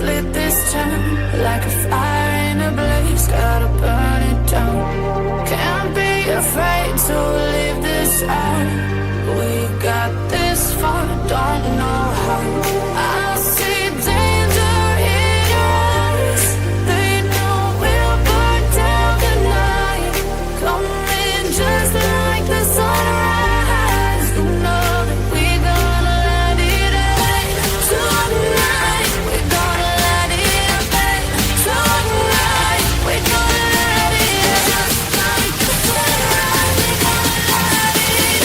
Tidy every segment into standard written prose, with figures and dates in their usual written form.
lit this town like a fire in a blaze, gotta burn it down. Can't be afraid to leave this out. We got this far, don't know how. I see danger in your eyes. They know we'll burn down the night. Coming just like the sunrise. You know that we gonna let it rain tonight. We gonna let it rain tonight. We gonna let it just like the sunrise. We gonna let it rain.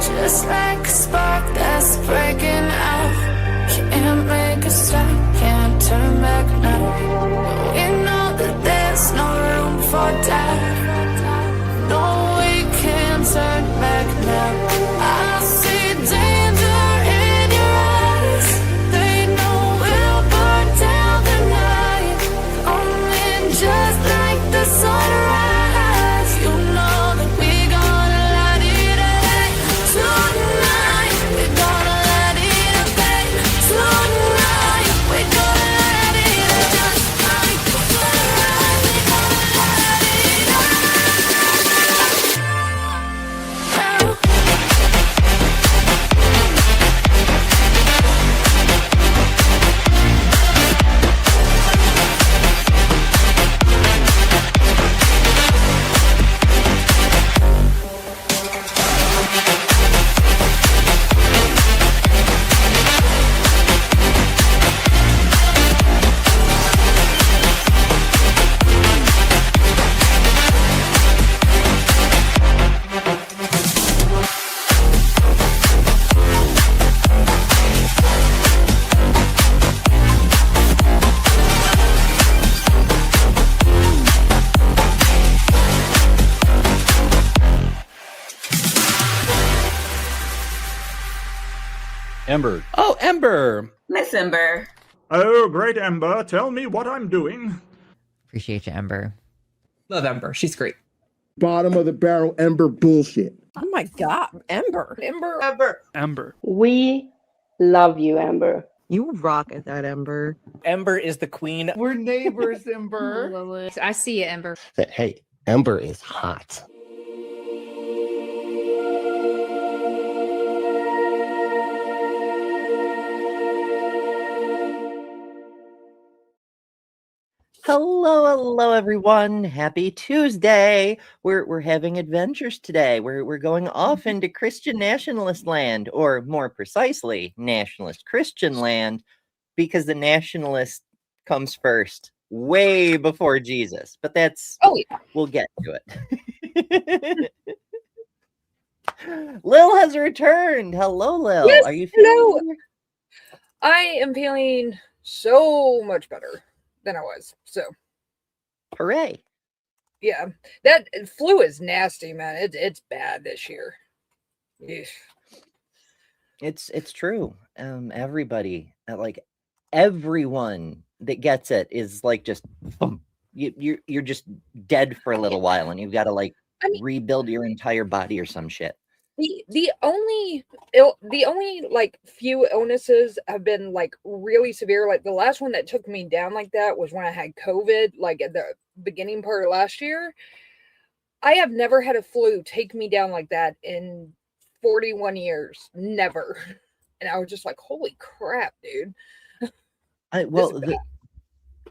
Just like a spark that's breaking out. Can't make a stop, can't turn back now. We know that there's no room for doubt. No, we can't turn back now. I see danger in your eyes. They know we'll burn down the night. Coming just like the sunrise. You know that we gonna let it rain tonight. We gonna let it rain tonight. We gonna let it just like the sunrise. We gonna let it rain. Ember. Oh, Ember. Miss Ember. Oh, great Ember, tell me what I'm doing. Appreciate you, Ember. Love Ember. She's great. Bottom of the barrel Ember bullshit. Oh my God, Ember. Ember. Ember. We love you, Ember. You rock at that, Ember. Ember is the queen. We're neighbors, Ember. I see you, Ember. Hey, Ember is hot. Hello, everyone. Happy Tuesday. We're having adventures today. We're going off into Christian nationalist land, or more precisely, nationalist Christian land, because the nationalist comes first, way before Jesus. But that's we'll get to it. Lil has returned. Hello, Lil. Yes, Are you feeling hello. I am feeling so much better than I was. So hooray. Yeah. That flu is nasty, man. It's bad this year. Eesh. It's true. Everybody, like everyone that gets it is like just you're just dead for a little while, and you've got to like rebuild your entire body or some shit. The only like few illnesses have been like really severe. Like the last one that took me down like that was when I had COVID, like at the beginning part of last year. I have never had a flu take me down like that in 41 years. Never. And I was just like, holy crap, dude.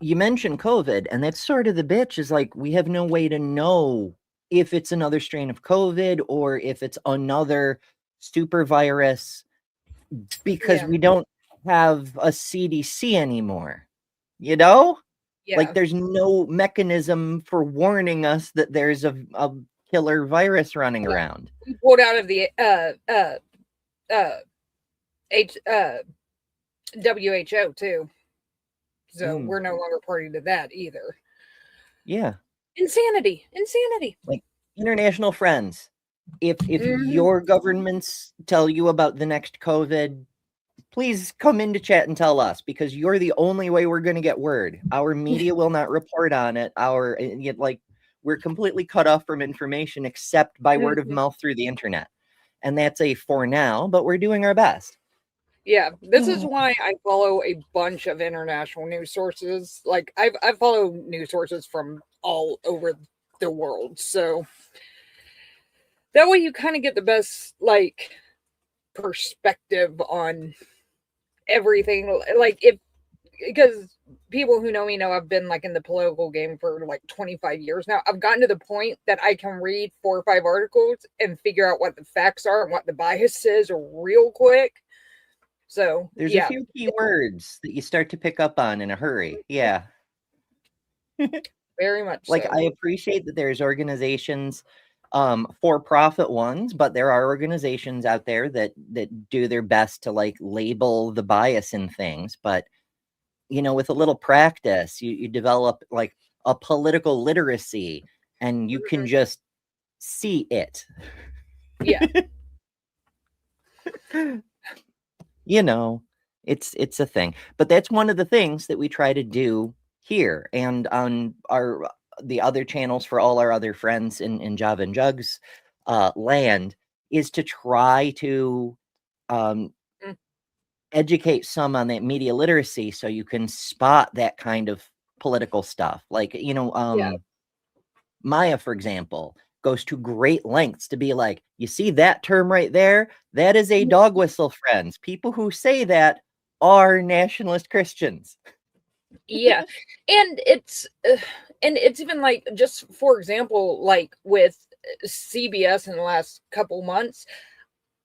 You mentioned COVID, and that's sort of the bitch, is like we have no way to know if it's another strain of COVID or if it's another super virus, because we don't have a CDC anymore, you know? Like there's no mechanism for warning us that there's a killer virus running around. We pulled out of the WHO too. So we're no longer party to that either. Yeah. Insanity. Like international friends. If your governments tell you about the next COVID, please come into chat and tell us, because you're the only way we're going to get word. Our media will not report on it. We're completely cut off from information except by word of mouth through the internet. And that's a for now, but we're doing our best. Yeah, this is why I follow a bunch of international news sources. Like I follow news sources from all over the world. So that way you kind of get the best like perspective on everything. Like because people who know me know I've been like in the political game for like 25 years now. I've gotten to the point that I can read 4 or 5 articles and figure out what the facts are and what the bias is real quick. So there's a few key words that you start to pick up on in a hurry. Yeah. Very much like so. I appreciate that there's organizations, for-profit ones, but there are organizations out there that do their best to like label the bias in things. But with a little practice, you develop like a political literacy, and you can just see it. Yeah. It's a thing. But that's one of the things that we try to do here and on the other channels for all our other friends in Java and Jugs land, is to try to educate some on that media literacy so you can spot that kind of political stuff. Like, Maya, for example, goes to great lengths to be like, you see that term right there? That is a dog whistle, friends. People who say that are nationalist Christians. Yeah. And it's even like, just for example, like with CBS in the last couple months,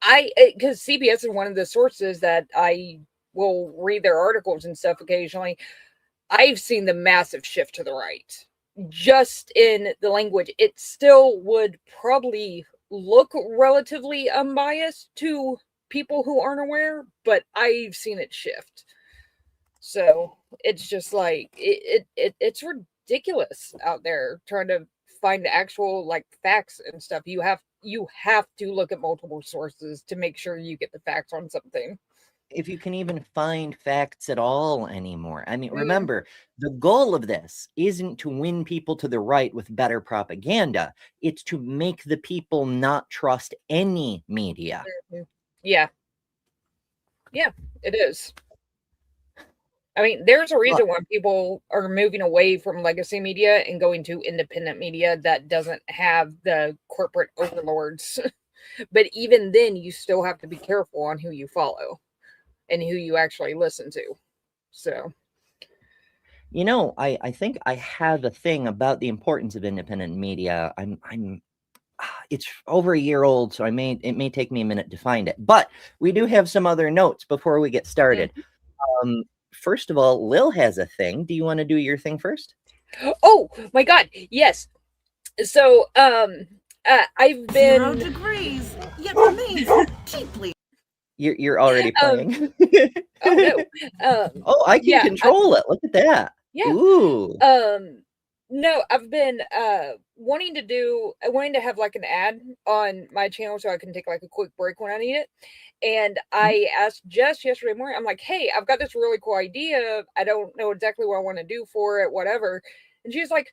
because CBS is one of the sources that I will read their articles and stuff occasionally. I've seen the massive shift to the right. Just in the language, it still would probably look relatively unbiased to people who aren't aware, but I've seen it shift. So it's just like it's ridiculous out there trying to find actual like facts and stuff. You have to look at multiple sources to make sure you get the facts on something. If you can even find facts at all anymore. I mean, remember, the goal of this isn't to win people to the right with better propaganda. It's to make the people not trust any media. Yeah. Yeah, it is. I mean, there's a reason why people are moving away from legacy media and going to independent media that doesn't have the corporate overlords. But even then, you still have to be careful on who you follow and who you actually listen to. So, I think I have a thing about the importance of independent media. It's over a year old, so it may take me a minute to find it. But we do have some other notes before we get started. First of all, Lil has a thing. Do you want to do your thing first? Oh my God, yes. So, I've been 0 degrees, yet remains deeply. You're already playing. Oh no. I can control it. Look at that. Yeah. Ooh. No, I've been wanting to have like an ad on my channel so I can take like a quick break when I need it. And I asked Jess yesterday morning, I'm like, hey, I've got this really cool idea. I don't know exactly what I want to do for it, whatever. And she's like,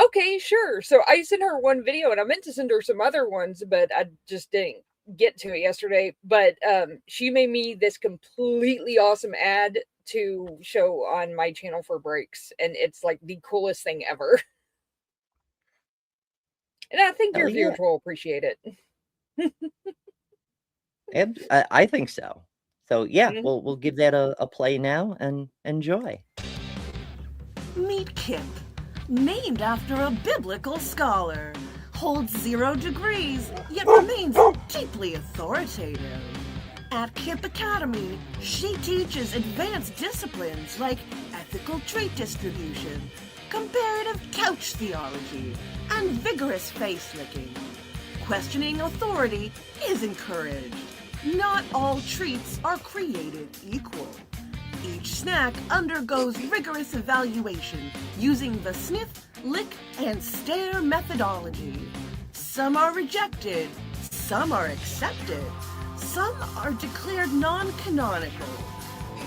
okay, sure. So I sent her one video and I meant to send her some other ones, but I just didn't get to it yesterday. But she made me this completely awesome ad to show on my channel for breaks. And it's like the coolest thing ever. And I think your viewers will appreciate it. I think so. So yeah, we'll give that a play now and enjoy. Meet Kip, named after a biblical scholar, holds 0 degrees, yet remains deeply authoritative. At Kip Academy, she teaches advanced disciplines like ethical trait distribution, comparative couch theology, and vigorous face licking. Questioning authority is encouraged. Not all treats are created equal. Each snack undergoes rigorous evaluation using the sniff, lick, and stare methodology. Some are rejected, some are accepted, some are declared non-canonical.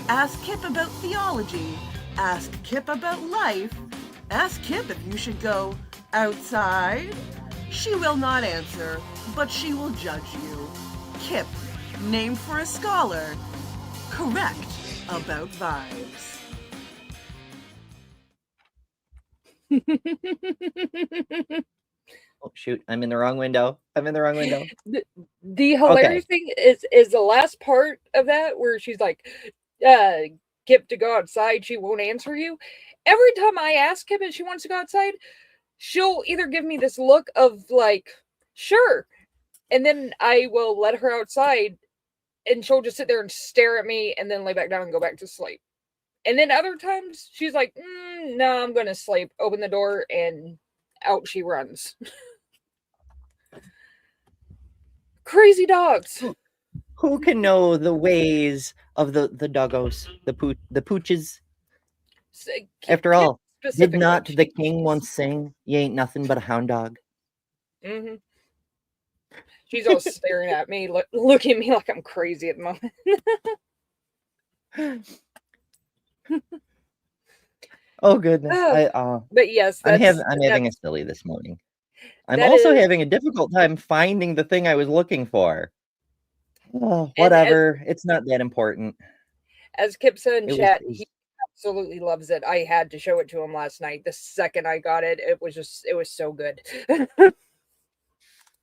Ask Kip about theology, ask Kip about life, ask Kip if you should go outside. She will not answer, but she will judge you. Kip, named for a scholar, correct about vibes. Oh, shoot. I'm in the wrong window. The hilarious thing is the last part of that where she's like, Kip to go outside, she won't answer you. Every time I ask Kip if she wants to go outside, she'll either give me this look of like, sure, and then I will let her outside and she'll just sit there and stare at me and then lay back down and go back to sleep. And then other times she's like, no, I'm going to sleep. Open the door and out she runs. Crazy dogs. Who can know the ways of the doggos, the pooches? After all, did not the king once sing, "You ain't nothing but a hound dog"? Mm-hmm. She's all staring at me, looking at me like I'm crazy at the moment. Oh goodness! But yes, I'm having a silly this morning. I'm also having a difficult time finding the thing I was looking for. Oh, whatever. It's not that important. As Kip said in chat, he absolutely loves it. I had to show it to him last night. The second I got it, it was so good. And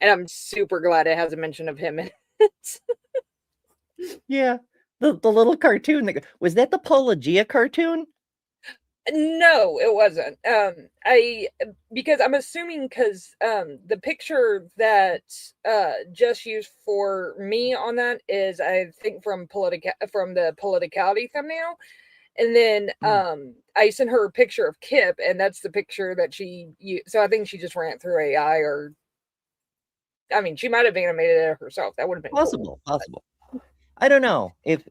I'm super glad it has a mention of him in it. Yeah. The little cartoon. Was that the Pelagia cartoon? No, it wasn't. Because I'm assuming the picture that Jess used for me on that is, I think, from the politicality thumbnail. And then I sent her a picture of Kip, and that's the picture that she used. So I think she just ran it through AI, or I mean, she might have animated it herself. That would have been possible. Cool. Possible. I don't know. If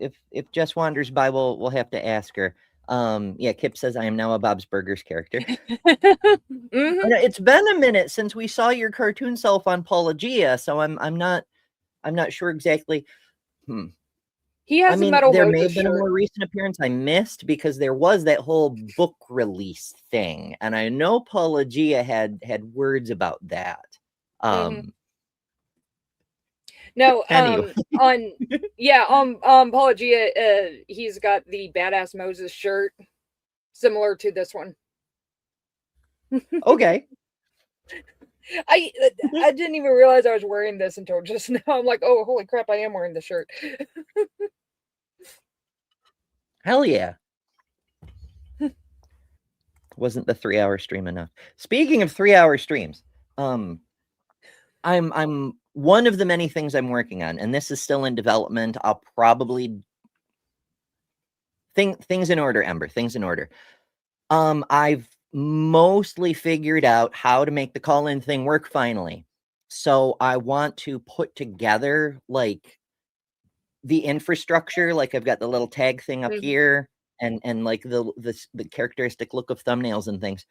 Jess wanders by, we'll have to ask her. Yeah, Kip says I am now a Bob's Burgers character. It's been a minute since we saw your cartoon self on Pelagia, so I'm not sure exactly. He has a metal there Moses may have been shirt. a more recent appearance I missed, because there was that whole book release thing, and I know Pelagia had words about that. No, on Pelagia, he's got the Badass Moses shirt, similar to this one. Okay. I didn't even realize I was wearing this until just now. I'm like, oh, holy crap, I am wearing the shirt. Hell yeah. Wasn't the 3-hour stream enough? Speaking of 3-hour streams, I'm one of the many things I'm working on, and this is still in development. I'll probably things in order, Ember, things in order. I've mostly figured out how to make the call-in thing work finally. So I want to put together like the infrastructure. Like I've got the little tag thing up here, and like the characteristic look of thumbnails and things.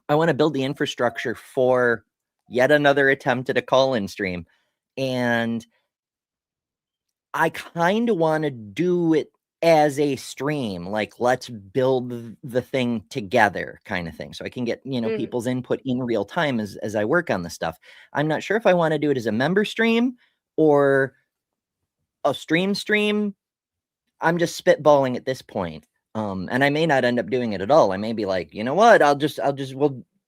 I want to build the infrastructure for yet another attempt at a call-in stream. And I kind of want to do it as a stream, like let's build the thing together kind of thing. So I can get, people's input in real time as I work on the stuff. I'm not sure if I want to do it as a member stream or a stream. I'm just spitballing at this point. And I may not end up doing it at all. I may be like, you know what?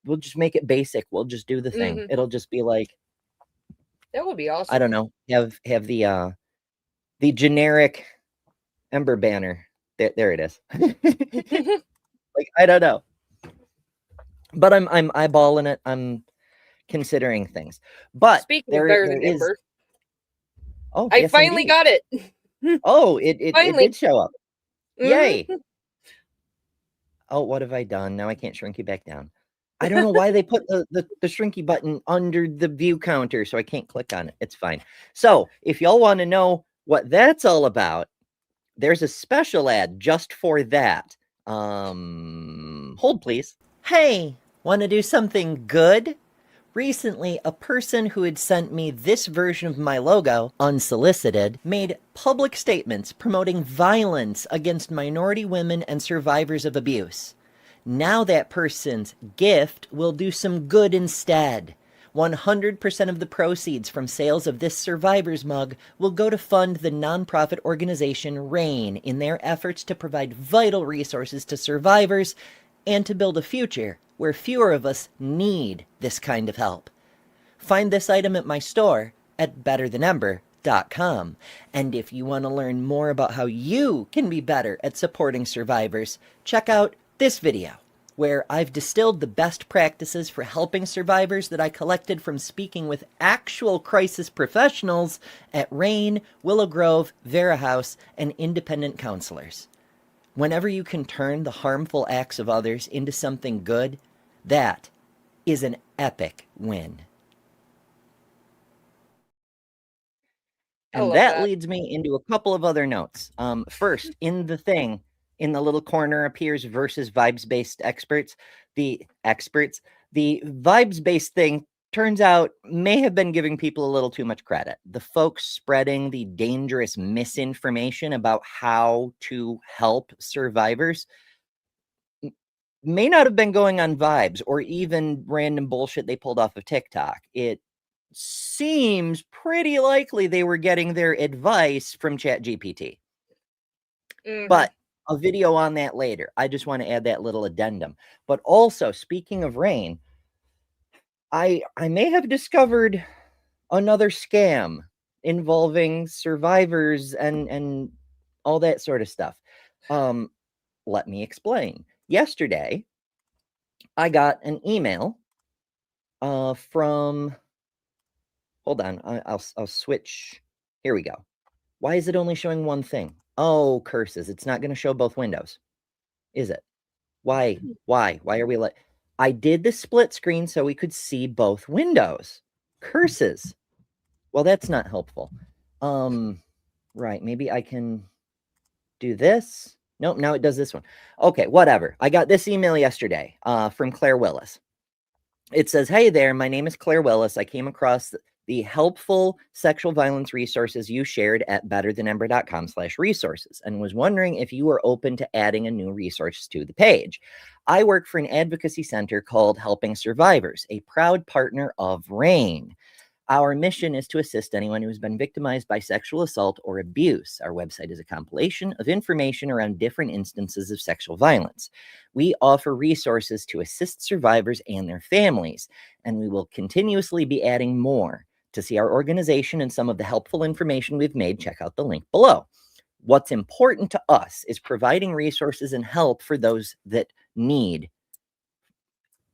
We'll just make it basic. We'll just do the thing. It'll just be like, that would be awesome. I don't know. Have the generic Ember banner. There it is. Like, I don't know. But I'm eyeballing it. I'm considering things. But speaking of better than Ember. Oh, I finally got it. Oh, it did show up. Yay. Oh, what have I done? Now I can't shrink you back down. I don't know why they put the shrinky button under the view counter, so I can't click on it. It's fine. So if y'all want to know what that's all about, there's a special ad just for that. Hold please. Hey, want to do something good? Recently, a person who had sent me this version of my logo, unsolicited, made public statements promoting violence against minority women and survivors of abuse. Now that person's gift will do some good instead. 100% of the proceeds from sales of this survivor's mug will go to fund the nonprofit organization RAIN in their efforts to provide vital resources to survivors and to build a future where fewer of us need this kind of help. Find this item at my store at betterthanember.com. And if you want to learn more about how you can be better at supporting survivors, check out this video, where I've distilled the best practices for helping survivors that I collected from speaking with actual crisis professionals at RAIN, Willow Grove, Vera House, and independent counselors. Whenever you can turn the harmful acts of others into something good, that is an epic win. And that leads me into a couple of other notes. First, in the little corner appears versus vibes-based experts. The vibes-based thing turns out may have been giving people a little too much credit. The folks spreading the dangerous misinformation about how to help survivors may not have been going on vibes or even random bullshit they pulled off of TikTok. It seems pretty likely they were getting their advice from ChatGPT. But a video on that later. I just want to add that little addendum. But also, speaking of RAIN, I may have discovered another scam involving survivors and all that sort of stuff. Let me explain. Yesterday, I got an email from... Hold on, I'll switch. Here we go. Why is it only showing one thing? Oh, curses. It's not going to show both windows, is it? Why are we like... I did the split screen so we could see both windows. Curses. Well, that's not helpful. Right, maybe I can do this. Nope, now it does this one. Okay, whatever. I got this email yesterday from Claire Willis. It says, hey there, my name is Claire Willis. I came across the helpful sexual violence resources you shared at betterthanember.com/resources and was wondering if you were open to adding a new resource to the page. I work for an advocacy center called Helping Survivors, a proud partner of RAIN. Our mission is to assist anyone who has been victimized by sexual assault or abuse. Our website is a compilation of information around different instances of sexual violence. We offer resources to assist survivors and their families, and we will continuously be adding more. To see our organization and some of the helpful information we've made, check out the link below. What's important to us is providing resources and help for those that need.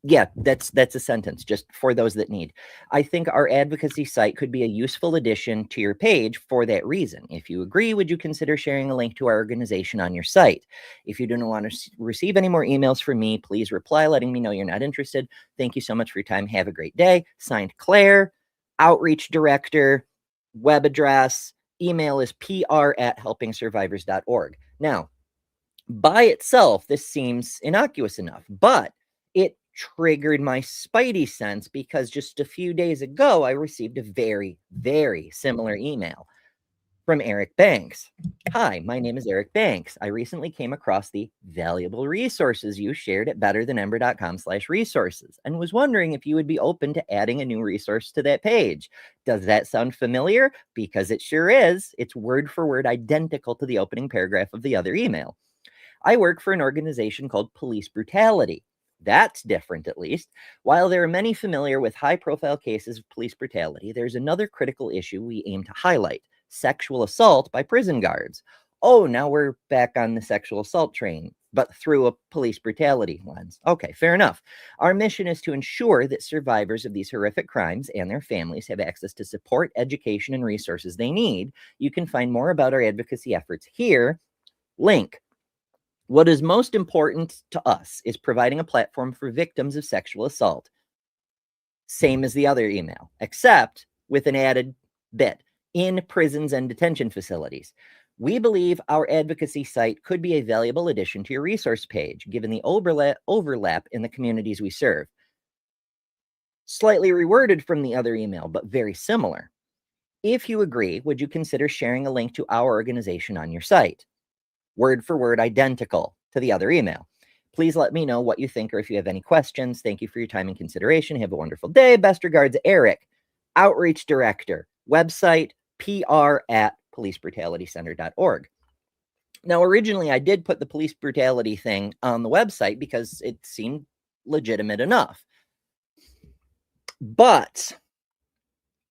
Yeah, that's a sentence, just for those that need. I think our advocacy site could be a useful addition to your page for that reason. If you agree, would you consider sharing a link to our organization on your site? If you don't want to receive any more emails from me, please reply letting me know you're not interested. Thank you so much for your time. Have a great day. Signed, Claire, Outreach Director, web address, email is pr@helpingsurvivors.org. Now, by itself, this seems innocuous enough, but it triggered my spidey sense because just a few days ago, I received a very, very similar email from Eric Banks. Hi, my name is Eric Banks. I recently came across the valuable resources you shared at betterthanember.com/resources and was wondering if you would be open to adding a new resource to that page. Does that sound familiar? Because it sure is. It's word for word identical to the opening paragraph of the other email. I work for an organization called Police Brutality. That's different, at least. While there are many familiar with high-profile cases of police brutality, there's another critical issue we aim to highlight: sexual assault by prison guards. Oh, now we're back on the sexual assault train, but through a police brutality lens. Okay, fair enough. Our mission is to ensure that survivors of these horrific crimes and their families have access to support, education, and resources they need. You can find more about our advocacy efforts here. Link. What is most important to us is providing a platform for victims of sexual assault. Same as the other email, except with an added bit: in prisons and detention facilities. We believe our advocacy site could be a valuable addition to your resource page, given the overlap in the communities we serve. Slightly reworded from the other email, but very similar. If you agree, would you consider sharing a link to our organization on your site? Word for word identical to the other email. Please let me know what you think or if you have any questions. Thank you for your time and consideration. Have a wonderful day. Best regards, Eric, Outreach Director, website pr@policebrutality.center.org. Now, originally, I did put the police brutality thing on the website because it seemed legitimate enough. But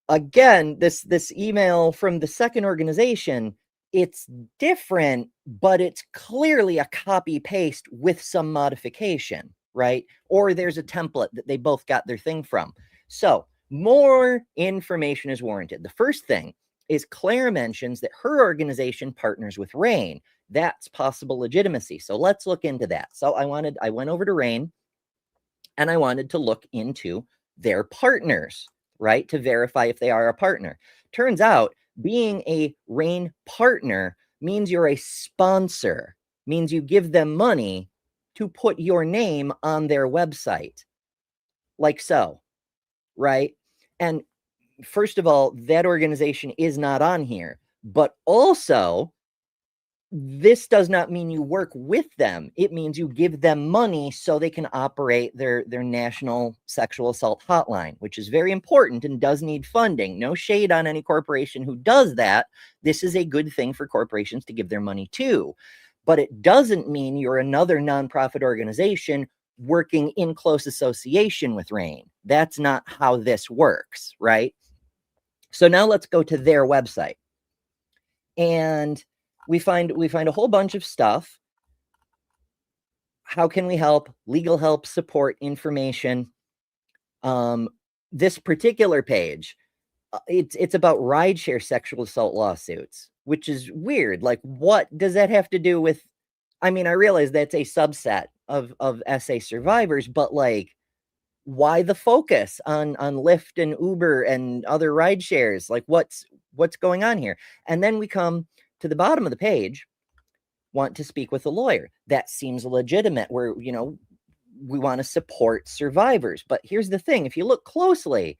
again, this email from the second organization, it's different, but it's clearly a copy paste with some modification, right? Or there's a template that they both got their thing from. So more information is warranted. The first thing is Claire mentions that her organization partners with RAIN. That's possible legitimacy. So let's look into that. So I went over to RAIN and I wanted to look into their partners, right? To verify if they are a partner. Turns out being a RAIN partner means you're a sponsor, means you give them money to put your name on their website, like so, right? And first of all, that organization is not on here, but also this does not mean you work with them. It means you give them money so they can operate their national sexual assault hotline, which is very important and does need funding. No shade on any corporation who does that. This is a good thing for corporations to give their money to, but it doesn't mean you're another nonprofit organization working in close association with RAIN. That's not how this works, right? So now let's go to their website. And we find a whole bunch of stuff. How can we help? Legal help, support, information. This particular page, it's about rideshare sexual assault lawsuits, which is weird. Like, what does that have to do with? I mean, I realize that's a subset of SA survivors, but like, why the focus on Lyft and Uber and other ride shares? Like, what's going on here? And then we come to the bottom of the page, want to speak with a lawyer. That seems legitimate, where, you know, we want to support survivors. But here's the thing. If you look closely,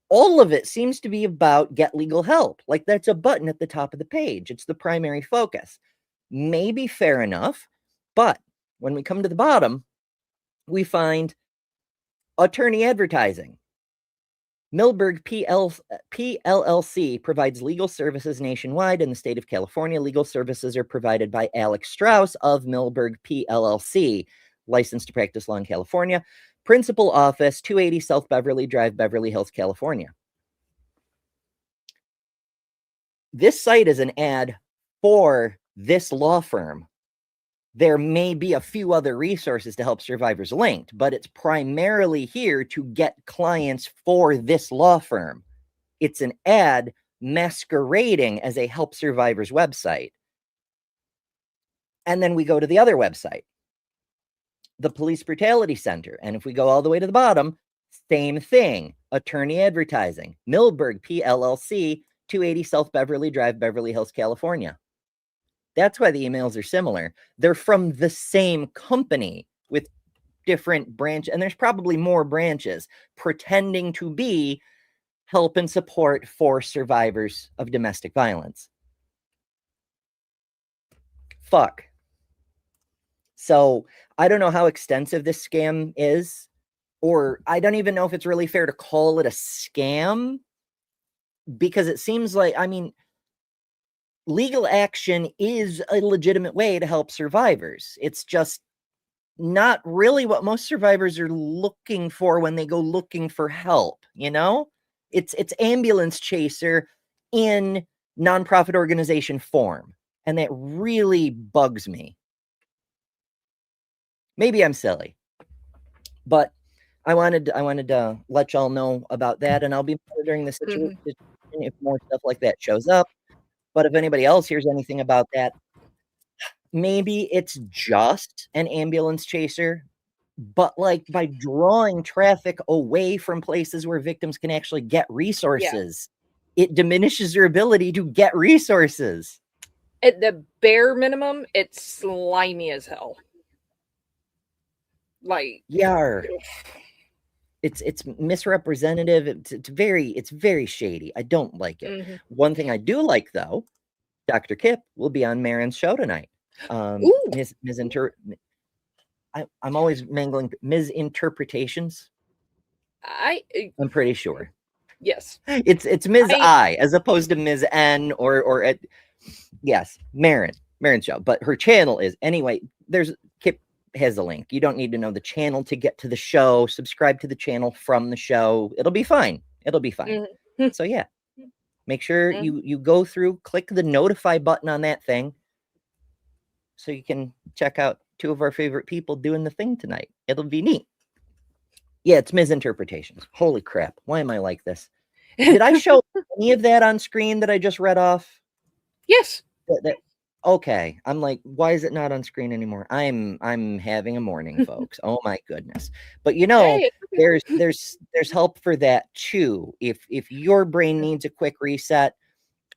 all of it seems to be about get legal help. Like, that's a button at the top of the page. It's the primary focus. Maybe fair enough. But when we come to the bottom, we find attorney advertising. Milberg PLLC provides legal services nationwide. In the state of California, legal services are provided by Alex Strauss of Milberg PLLC, licensed to practice law in California. Principal office, 280 South Beverly Drive, Beverly Hills, California. This site is an ad for this law firm. There may be a few other resources to help survivors linked, but it's primarily here to get clients for this law firm. It's an ad masquerading as a help survivors website. And then we go to the other website, the Police Brutality Center. And if we go all the way to the bottom, same thing, attorney advertising, Milberg PLLC, 280 South Beverly Drive, Beverly Hills, California. That's why the emails are similar. They're from the same company with different branches, and there's probably more branches pretending to be help and support for survivors of domestic violence. Fuck. So I don't know how extensive this scam is, or I don't even know if it's really fair to call it a scam, because it seems like, I mean, legal action is a legitimate way to help survivors. It's just not really what most survivors are looking for when they go looking for help, you know? It's ambulance chaser in nonprofit organization form, and that really bugs me. Maybe I'm silly, but I wanted to let y'all know about that, and I'll be monitoring the situation if more stuff like that shows up. But if anybody else hears anything about that, maybe it's just an ambulance chaser, but like by drawing traffic away from places where victims can actually get resources, it diminishes your ability to get resources. At the bare minimum, it's slimy as hell. Like, yeah, it's misrepresentative. It's very shady. I don't like it. Mm-hmm. One thing I do like though, Dr. Kip will be on Marin's show tonight. I'm always mangling misinterpretations. I'm pretty sure. Yes. It's Ms. I as opposed to Ms. N or at yes, Marin's show. But her channel is anyway, Kip has a link. You don't need to know the channel to get to the show. Subscribe to the channel from the show. It'll be fine. Mm-hmm. So yeah. Make sure you go through, click the notify button on that thing so you can check out two of our favorite people doing the thing tonight. It'll be neat. Yeah, it's misinterpretations. Holy crap. Why am I like this? Did I show any of that on screen that I just read off? Yes. Okay. I'm like, why is it not on screen anymore? I'm having a morning, folks. Oh my goodness. But you know, there's help for that too. If your brain needs a quick reset,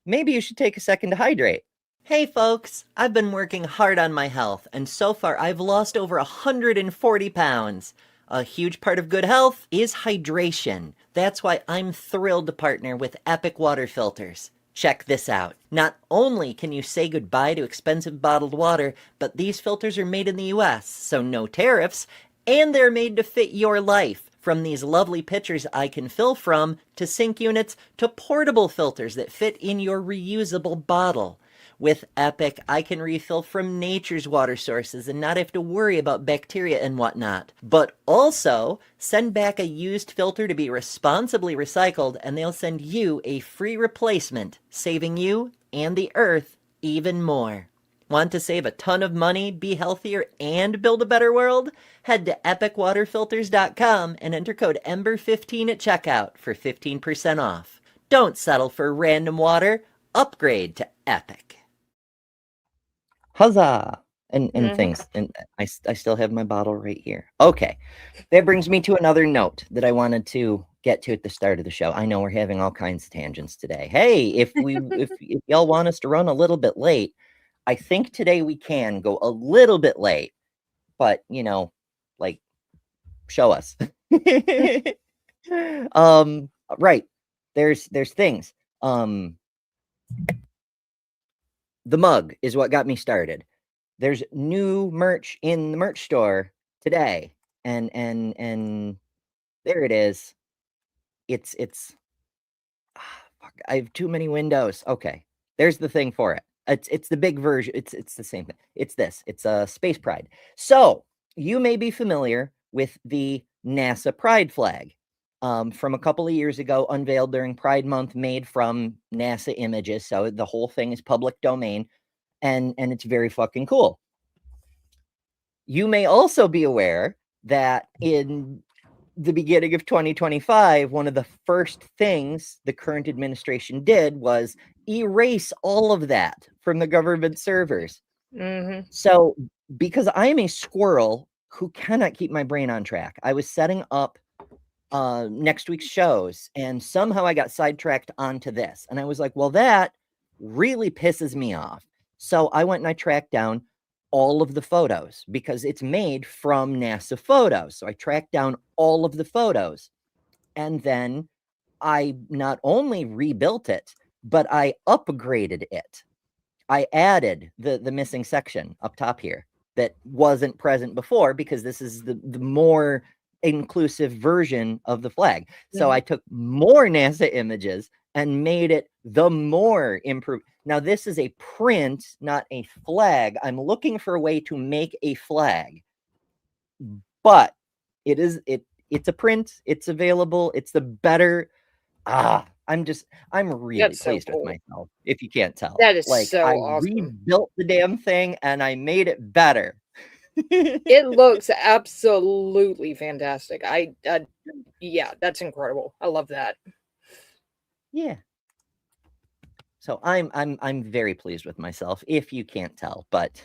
maybe you should take a second to hydrate. Hey folks, I've been working hard on my health, and so far I've lost over 140 pounds. A huge part of good health is hydration. That's why I'm thrilled to partner with Epic Water Filters. Check this out. Not only can you say goodbye to expensive bottled water, but these filters are made in the US, so no tariffs, and they're made to fit your life. From these lovely pitchers I can fill from, to sink units, to portable filters that fit in your reusable bottle. With Epic, I can refill from nature's water sources and not have to worry about bacteria and whatnot. But also, send back a used filter to be responsibly recycled, and they'll send you a free replacement, saving you and the earth even more. Want to save a ton of money, be healthier, and build a better world? Head to epicwaterfilters.com and enter code EMBER15 at checkout for 15% off. Don't settle for random water. Upgrade to Epic. Huzzah! And things. And I still have my bottle right here. Okay. That brings me to another note that I wanted to get to at the start of the show. I know we're having all kinds of tangents today. Hey, if y'all want us to run a little bit late, I think today we can go a little bit late, but you know, like, show us. Right. There's things. The mug is what got me started. There's new merch in the merch store today, and there it is. It's fuck, I have too many windows. Okay, there's the thing for it. It's the big version. It's the same thing. It's this. It's a Space Pride. So you may be familiar with the NASA Pride flag. From a couple of years ago, unveiled during Pride Month, made from NASA images. So the whole thing is public domain, and it's very fucking cool. You may also be aware that in the beginning of 2025, one of the first things the current administration did was erase all of that from the government servers. Mm-hmm. So because I am a squirrel who cannot keep my brain on track, I was setting up next week's shows, and somehow I got sidetracked onto this, and I was like, well, that really pisses me off. So I went and I tracked down all of the photos because it's made from NASA photos. So I tracked down all of the photos, and then I not only rebuilt it, but I upgraded it. I added the missing section up top here that wasn't present before, because this is the more inclusive version of the flag. So I took more NASA images and made it the more improved. Now this is a print, not a flag. I'm looking for a way to make a flag, but it's a print. It's available. It's the better. I'm really pleased with myself, if you can't tell. That is like, so I awesome. rebuilt the damn thing and I made it better. It looks absolutely fantastic. Yeah, that's incredible. I love that. Yeah. So I'm very pleased with myself, if you can't tell, but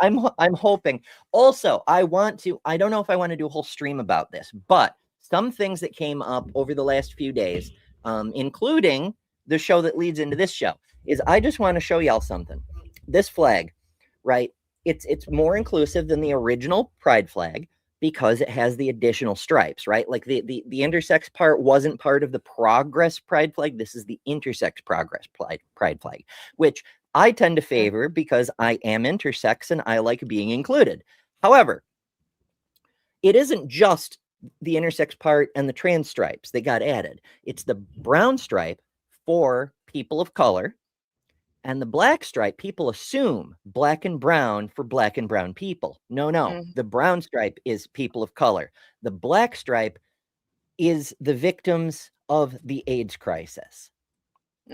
I'm hoping. Also, I don't know if I want to do a whole stream about this, but some things that came up over the last few days, including the show that leads into this show, is I just want to show y'all something. This flag, right? It's more inclusive than the original pride flag because it has the additional stripes, right? Like the intersex part wasn't part of the progress pride flag. This is the intersex progress pride flag, which I tend to favor because I am intersex and I like being included. However, it isn't just the intersex part and the trans stripes that got added. It's the brown stripe for people of color, and the black stripe, people assume black and brown for black and brown people. No. The brown stripe is people of color. The black stripe is the victims of the AIDS crisis.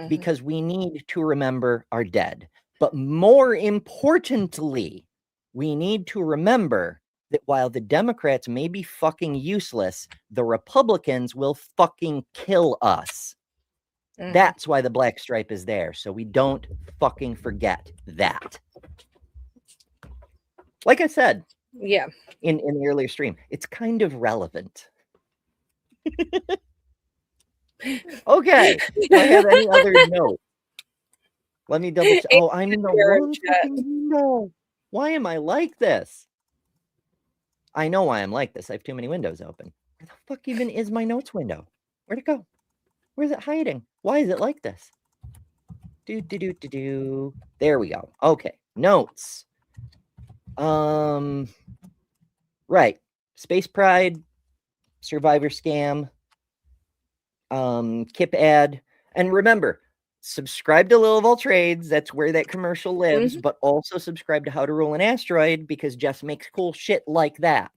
Because we need to remember our dead. But more importantly, we need to remember that while the Democrats may be fucking useless, the Republicans will fucking kill us. That's why the black stripe is there, so we don't fucking forget that. Like I said, in the earlier stream, it's kind of relevant. Okay, do I have any other notes? Let me double check. Oh, I'm in the wrong fucking window. Why am I like this? I know why I'm like this. I have too many windows open. Where the fuck even is my notes window? Where'd it go? Where's it hiding? Why is it like this? There we go. Okay. Notes. Right. Space Pride, Survivor Scam, Kip ad. And remember, subscribe to Lil of All Trades. That's where that commercial lives, but also subscribe to How to Rule an Asteroid because Jess makes cool shit like that.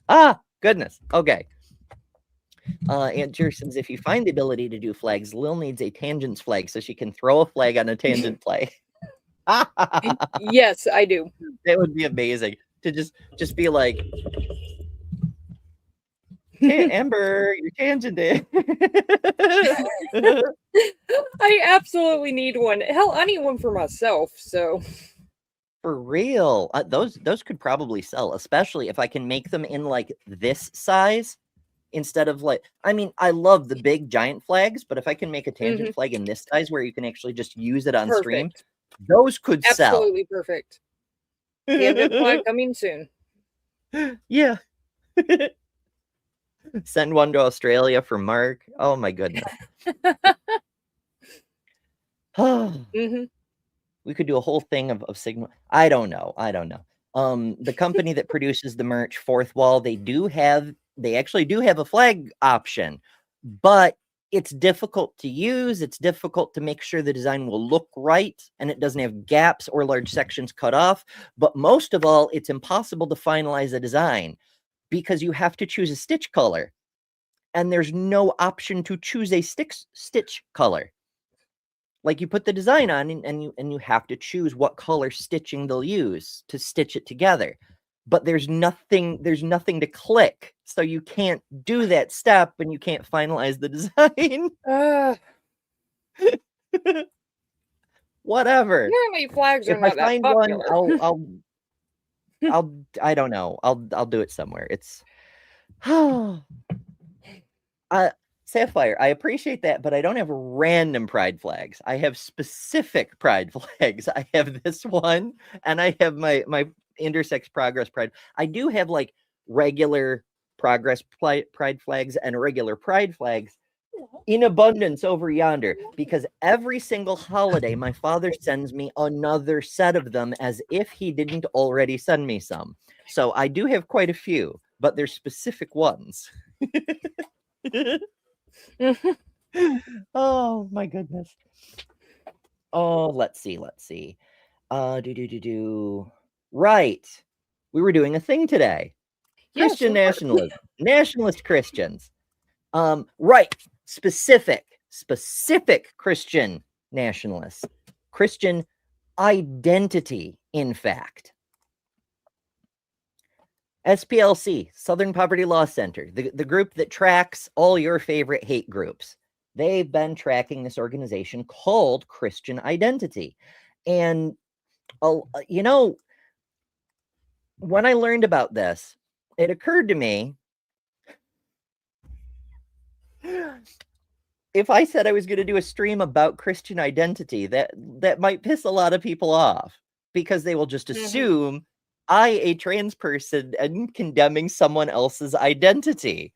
Ah, goodness. Okay. Aunt Jerson's, if you find the ability to do flags, Lil needs a tangents flag so she can throw a flag on a tangent play. Yes, I do. That would be amazing to just be like, Amber, you're tangenting. I absolutely need one. Hell, I need one for myself. So, for real, those could probably sell, especially if I can make them in like this size. Instead of like, I mean, I love the big giant flags, but if I can make a tangent flag in this size where you can actually just use it on stream, those could sell. Absolutely perfect. Tangent flag coming soon. Yeah. Send one to Australia for Mark. Oh my goodness. We could do a whole thing of Sigma. I don't know. The company that produces the merch, Fourth Wall, they actually do have a flag option, but it's difficult to use. It's difficult to make sure the design will look right and it doesn't have gaps or large sections cut off. But most of all, it's impossible to finalize a design because you have to choose a stitch color and there's no option to choose a stitch color. Like you put the design on and you have to choose what color stitching they'll use to stitch it together. But there's nothing to click. So you can't do that step and you can't finalize the design. Whatever. Apparently flags are if not I that find popular. one, I don't know. I'll do it somewhere. It's Sapphire, I appreciate that, but I don't have random pride flags. I have specific pride flags. I have this one, and I have my intersex progress pride. I do have like regular progress pride flags and regular pride flags in abundance over yonder, because every single holiday my father sends me another set of them as if he didn't already send me some. So I do have quite a few, but they're specific ones. Oh my goodness. Oh, let's see. Right. We were doing a thing today. Christian nationalism. Nationalist Christians. Right. Specific Christian nationalists. Christian identity, in fact. SPLC, Southern Poverty Law Center, the group that tracks all your favorite hate groups. They've been tracking this organization called Christian Identity. And, you know, when I learned about this, it occurred to me, if I said I was going to do a stream about Christian identity, that might piss a lot of people off, because they will just assume I, a trans person, am condemning someone else's identity.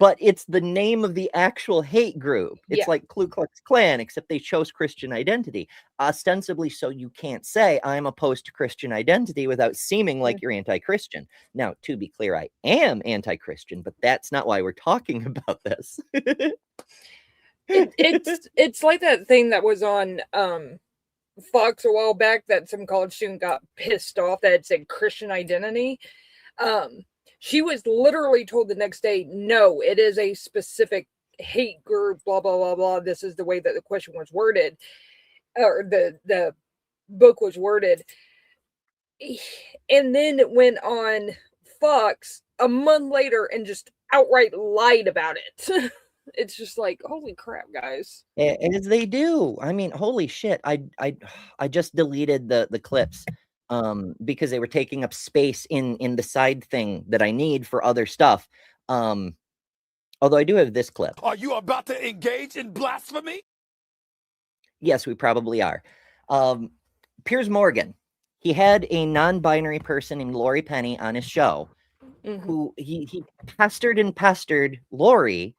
But it's the name of the actual hate group. It's like Ku Klux Klan, except they chose Christian identity, ostensibly so you can't say I'm opposed to Christian identity without seeming like you're anti-Christian. Now, to be clear, I am anti-Christian, but that's not why we're talking about this. It's like that thing that was on Fox a while back that some college student got pissed off that it said Christian identity. She was literally told the next day, no, it is a specific hate group, blah, blah, blah, blah. This is the way that the question was worded, or the book was worded. And then it went on Fox a month later and just outright lied about it. It's just like, holy crap, guys. As they do. I mean, holy shit. I just deleted the clips because they were taking up space in the side thing that I need for other stuff. Although I do have this clip. Are you about to engage in blasphemy? Yes, we probably are. Piers Morgan, he had a non-binary person named Lori Penny on his show, who he pestered Lori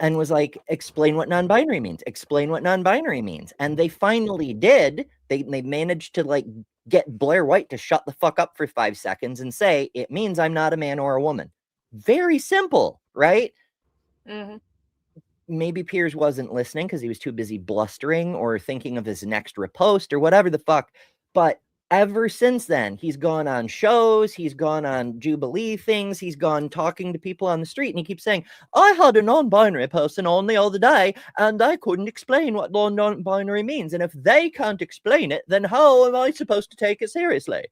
and was like, explain what non-binary means. Explain what non-binary means. And they finally did. They managed to like get Blair White to shut the fuck up for 5 seconds and say, it means I'm not a man or a woman. Very simple, right? Maybe Piers wasn't listening because he was too busy blustering or thinking of his next repost or whatever the fuck. But ever since then, he's gone on shows, he's gone on Jubilee things, he's gone talking to people on the street, and he keeps saying, I had a non-binary person on the other day, and I couldn't explain what non-binary means. And if they can't explain it, then how am I supposed to take it seriously?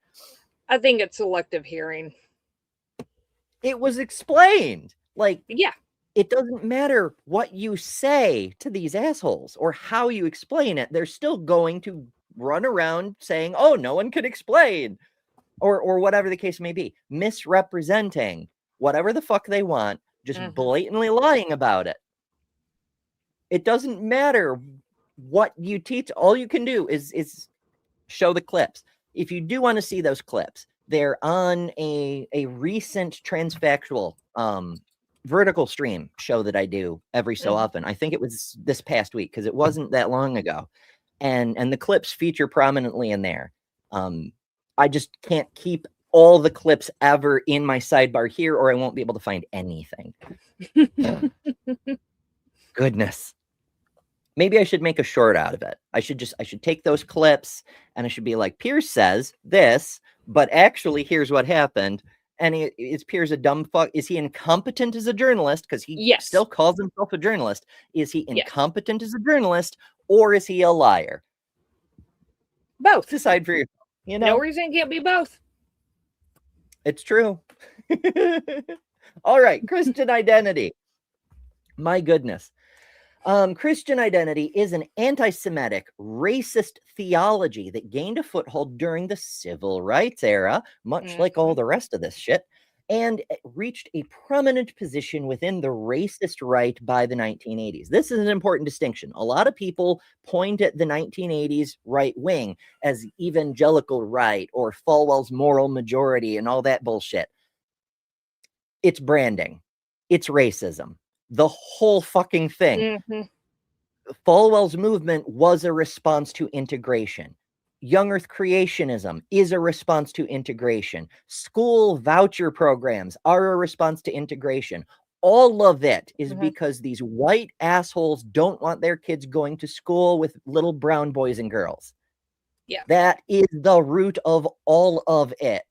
I think it's selective hearing. It was explained. Like, yeah. It doesn't matter what you say to these assholes or how you explain it. They're still going to run around saying, oh, no one could explain, or whatever the case may be, misrepresenting whatever the fuck they want, just blatantly lying about it. It doesn't matter what you teach. All you can do is show the clips. If you do want to see those clips, they're on a recent transfactual vertical stream show that I do every so often. I think it was this past week because it wasn't that long ago. And the clips feature prominently in there. I just can't keep all the clips ever in my sidebar here, or I won't be able to find anything. Goodness. Maybe I should make a short out of it. I should take those clips and I should be like, Piers says this, but actually here's what happened. And is Piers a dumb fuck? Is he incompetent as a journalist? Because he still calls himself a journalist. Is he incompetent as a journalist, or is he a liar? Both. Decide for yourself. You know, no reason it can't be both. It's true. All right, Christian identity. My goodness. Christian identity is an anti-Semitic, racist theology that gained a foothold during the civil rights era, much like all the rest of this shit, and reached a prominent position within the racist right by the 1980s. This is an important distinction. A lot of people point at the 1980s right wing as evangelical right or Falwell's moral majority and all that bullshit. It's branding. It's racism. The whole fucking thing. Falwell's movement was a response to integration. Young Earth creationism is a response to integration. School voucher programs are a response to integration. All of it is because these white assholes don't want their kids going to school with little brown boys and girls. Yeah. That is the root of all of it.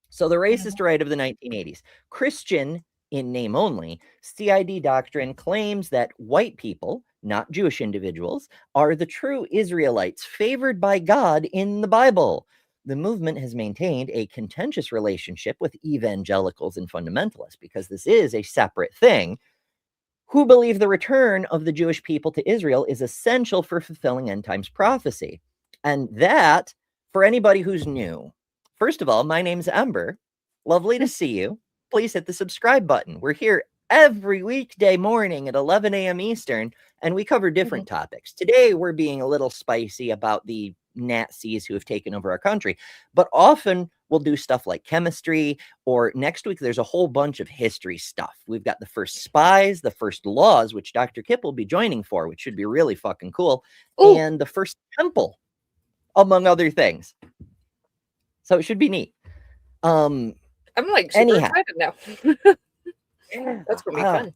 So the racist right of the 1980s. Christian, in name only, CID doctrine claims that white people, not Jewish individuals, are the true Israelites favored by God in the Bible. the movement has maintained a contentious relationship with evangelicals and fundamentalists, because this is a separate thing, who believe the return of the Jewish people to Israel is essential for fulfilling end times prophecy. And that, for anybody who's new, first of all, my name's Ember. Lovely to see you. Please hit the subscribe button. We're here every weekday morning at 11 a.m. Eastern, and we cover different topics. Today, we're being a little spicy about the Nazis who have taken over our country, but often we'll do stuff like chemistry, or next week there's a whole bunch of history stuff. We've got the first spies, the first laws, which Dr. Kip will be joining for, which should be really fucking cool, and the first temple, among other things. So it should be neat. I'm like super excited now. That's gonna be fun.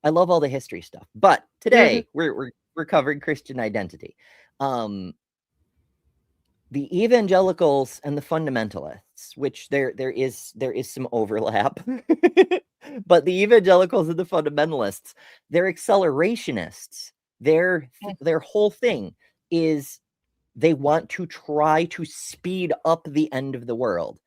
I love all the history stuff, but today we're covering Christian identity. The evangelicals and the fundamentalists, which there is some overlap, but the evangelicals and the fundamentalists, they're accelerationists. Their whole thing is they want to try to speed up the end of the world.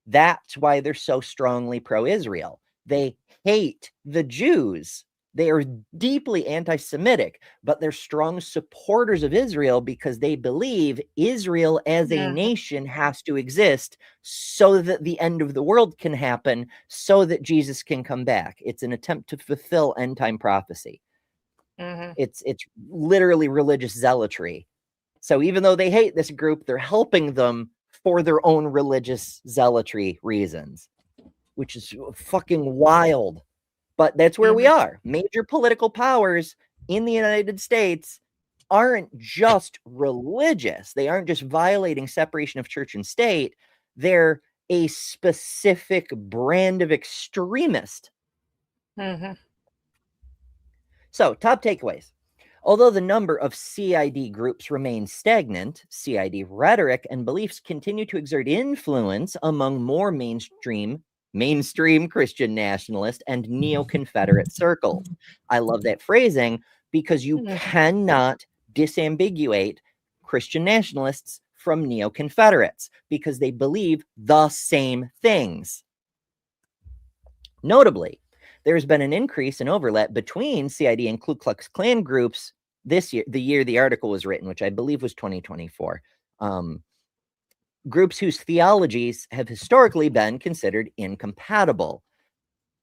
That's why they're so strongly pro-Israel. They hate the Jews. They are deeply anti-Semitic, but they're strong supporters of Israel because they believe Israel as a nation has to exist so that the end of the world can happen, so that Jesus can come back. It's an attempt to fulfill end-time prophecy. It's literally religious zealotry. So even though they hate this group, they're helping them for their own religious zealotry reasons, which is fucking wild. But that's where we are. Major political powers in the United States aren't just religious. They aren't just violating separation of church and state. They're a specific brand of extremist. So, top takeaways. Although the number of CID groups remains stagnant, CID rhetoric and beliefs continue to exert influence among more mainstream Christian nationalist and neo-Confederate circles. I love that phrasing because you cannot disambiguate Christian nationalists from neo-Confederates because they believe the same things. Notably, there's been an increase in overlap between CID and Ku Klux Klan groups this year, the year the article was written, which I believe was 2024. Groups whose theologies have historically been considered incompatible.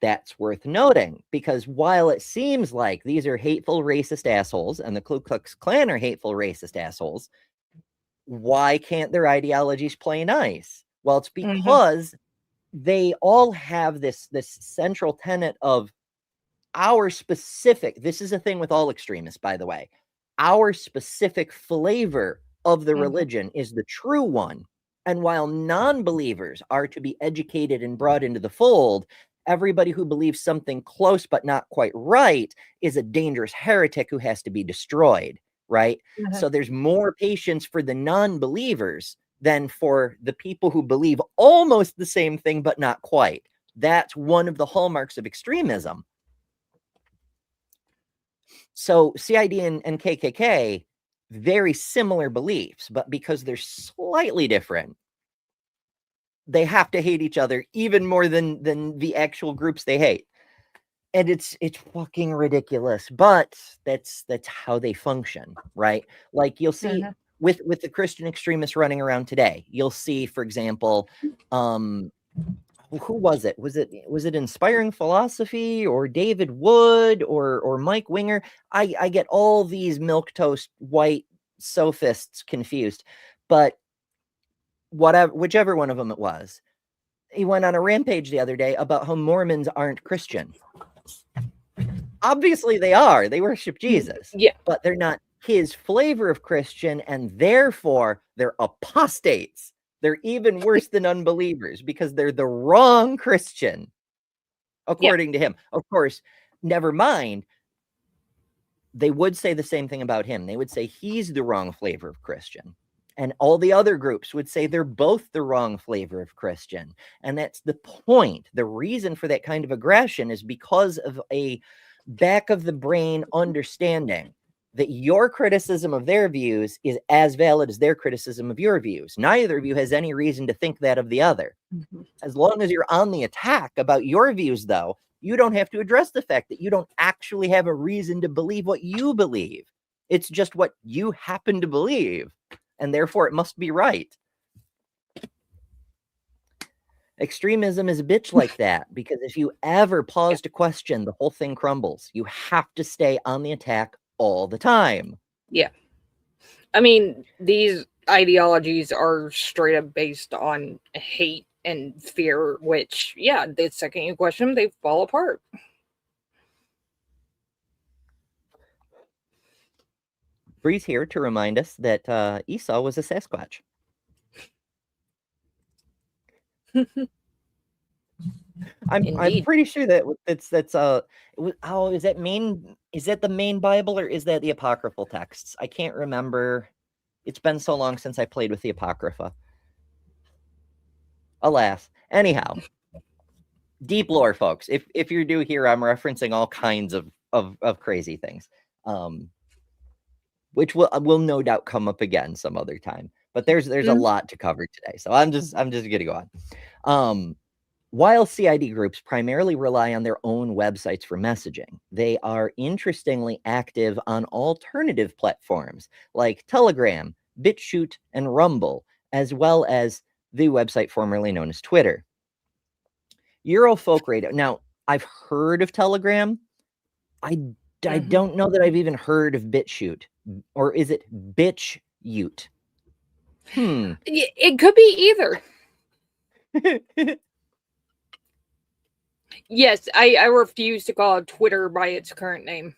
That's worth noting, because while it seems like these are hateful, racist assholes, and the Ku Klux Klan are hateful, racist assholes, why can't their ideologies play nice? Well, it's because they all have this central tenet of our specific, this is a thing with all extremists, by the way, our specific flavor of the religion is the true one. And while non-believers are to be educated and brought into the fold, everybody who believes something close but not quite right is a dangerous heretic who has to be destroyed, right? So there's more patience for the non-believers than for the people who believe almost the same thing but not quite. That's one of the hallmarks of extremism. So CID and KKK, very similar beliefs, but because they're slightly different, they have to hate each other even more than the actual groups they hate. And it's fucking ridiculous, but that's how they function, right? Like you'll see with the Christian extremists running around today, you'll see, for example, who was it? Was it Inspiring Philosophy or David Wood or Mike Winger? I get all these milquetoast white sophists confused, but whichever one of them it was, he went on a rampage the other day about how Mormons aren't Christian. Obviously they are. They worship Jesus. Yeah. But they're not his flavor of Christian, and therefore they're apostates. They're even worse than unbelievers because they're the wrong Christian, according to him. Of course, never mind. They would say the same thing about him. They would say he's the wrong flavor of Christian. And all the other groups would say they're both the wrong flavor of Christian. And that's the point. The reason for that kind of aggression is because of a back of the brain understanding that your criticism of their views is as valid as their criticism of your views. Neither of you has any reason to think that of the other. As long as you're on the attack about your views, though, you don't have to address the fact that you don't actually have a reason to believe what you believe. It's just what you happen to believe, and therefore it must be right. Extremism is a bitch like that, because if you ever pause to question, the whole thing crumbles. You have to stay on the attack all the time. Yeah. I mean, these ideologies are straight up based on hate and fear, which, yeah, the second you question them, they fall apart. Bree's here to remind us that Esau was a Sasquatch. I'm pretty sure that is that the main Bible, or is that the apocryphal texts? I can't remember. It's been so long since I played with the Apocrypha. Alas. Anyhow, deep lore, folks. If you're new here, I'm referencing all kinds of crazy things, which will no doubt come up again some other time. But there's a lot to cover today, so I'm just gonna go on. While CID groups primarily rely on their own websites for messaging, they are interestingly active on alternative platforms like Telegram, BitChute, and Rumble, as well as the website formerly known as Twitter. Eurofolk Radio. Now, I've heard of Telegram. I don't know that I've even heard of BitChute. Or is it BitchUte? It could be either. Yes, I refuse to call Twitter by its current name.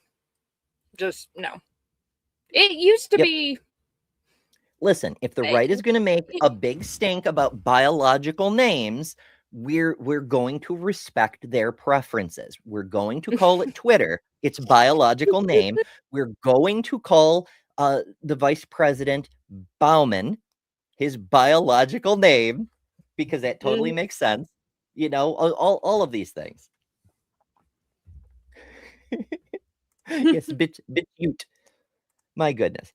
Just no. It used to be. Listen, if the right is going to make a big stink about biological names, we're going to respect their preferences. We're going to call it Twitter, its biological name. We're going to call the vice president Bauman his biological name, because that totally makes sense. You know, all of these things. Yes, BitChute. My goodness.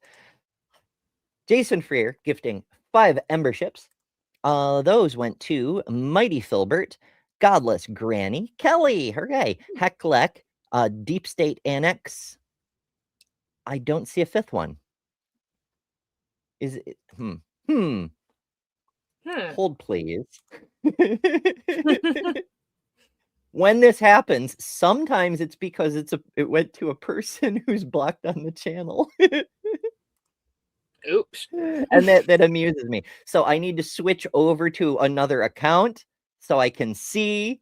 Jason Freer gifting 5 emberships. Those went to Mighty Filbert, Godless Granny, Kelly, hooray, Hecklek, Deep State Annex. I don't see a 5th one. Is it? Hold, please. When this happens, sometimes it's because it went to a person who's blocked on the channel. Oops. And that amuses me. So I need to switch over to another account so I can see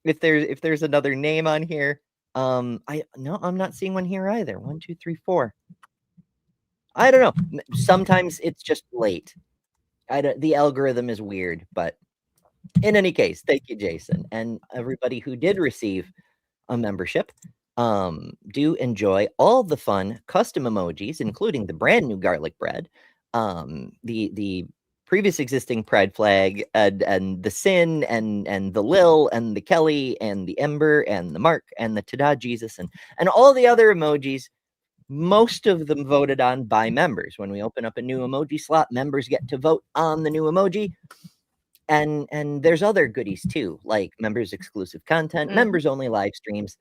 if there's another name on here. I'm not seeing one here either. 1, 2, 3, 4. I don't know. Sometimes it's just late. The algorithm is weird, but in any case, thank you, Jason, and everybody who did receive a membership. Do enjoy all the fun custom emojis, including the brand new garlic bread, the previous existing pride flag, and the sin, and the Lil, and the Kelly, and the Ember, and the Mark, and the Tada Jesus, and all the other emojis. Most of them voted on by members. When we open up a new emoji slot, members get to vote on the new emoji. And there's other goodies too, like members exclusive content, members only live streams.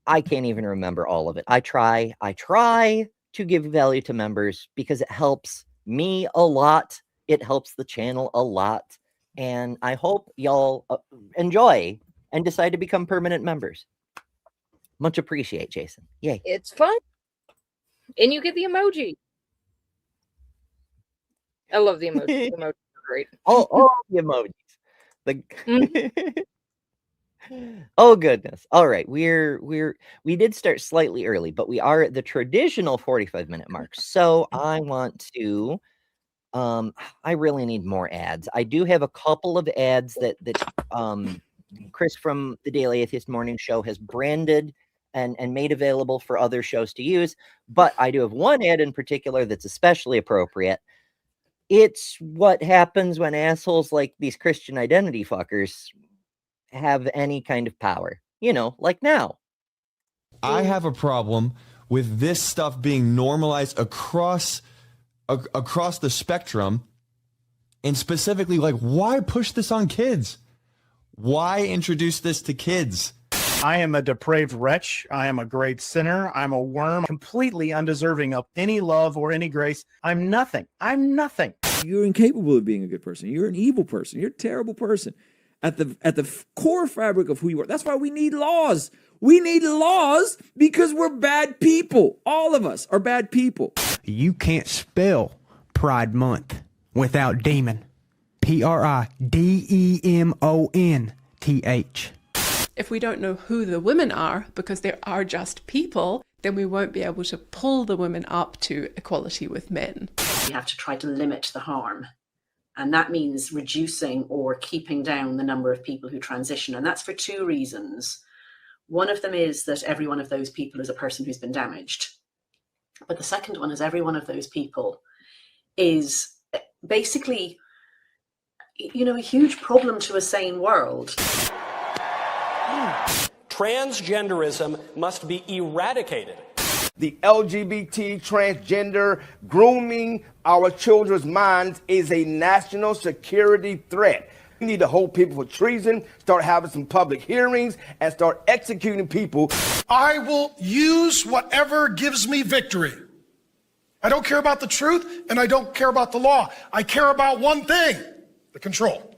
I can't even remember all of it. I try to give value to members because it helps me a lot. It helps the channel a lot. And I hope y'all enjoy and decide to become permanent members. Much appreciate, Jason. Yay. It's fun. And you get the emoji. I love the emoji. The emojis are great. All the emojis. Oh goodness. All right. We did start slightly early, but we are at the traditional 45-minute mark. So I want to I really need more ads. I do have a couple of ads that Chris from the Daily Atheist Morning Show has branded and made available for other shows to use, but I do have one ad in particular that's especially appropriate. It's what happens when assholes like these Christian identity fuckers have any kind of power, like now. I have a problem with this stuff being normalized across the spectrum, and specifically, like, why push this on kids? Why introduce this to kids? I am a depraved wretch. I am a great sinner. I'm a worm, completely undeserving of any love or any grace. I'm nothing. I'm nothing. You're incapable of being a good person. You're an evil person. You're a terrible person. At the core fabric of who you are. That's why we need laws. We need laws because we're bad people. All of us are bad people. You can't spell Pride Month without demon. PRIDEMONTH. If we don't know who the women are, because they are just people, then we won't be able to pull the women up to equality with men. We have to try to limit the harm. And that means reducing or keeping down the number of people who transition. And that's for two reasons. One of them is that every one of those people is a person who's been damaged. But the second one is every one of those people is basically, a huge problem to a sane world. Transgenderism must be eradicated. The LGBT, transgender, grooming our children's minds is a national security threat. We need to hold people for treason, start having some public hearings, and start executing people. I will use whatever gives me victory. I don't care about the truth, and I don't care about the law. I care about one thing, the control.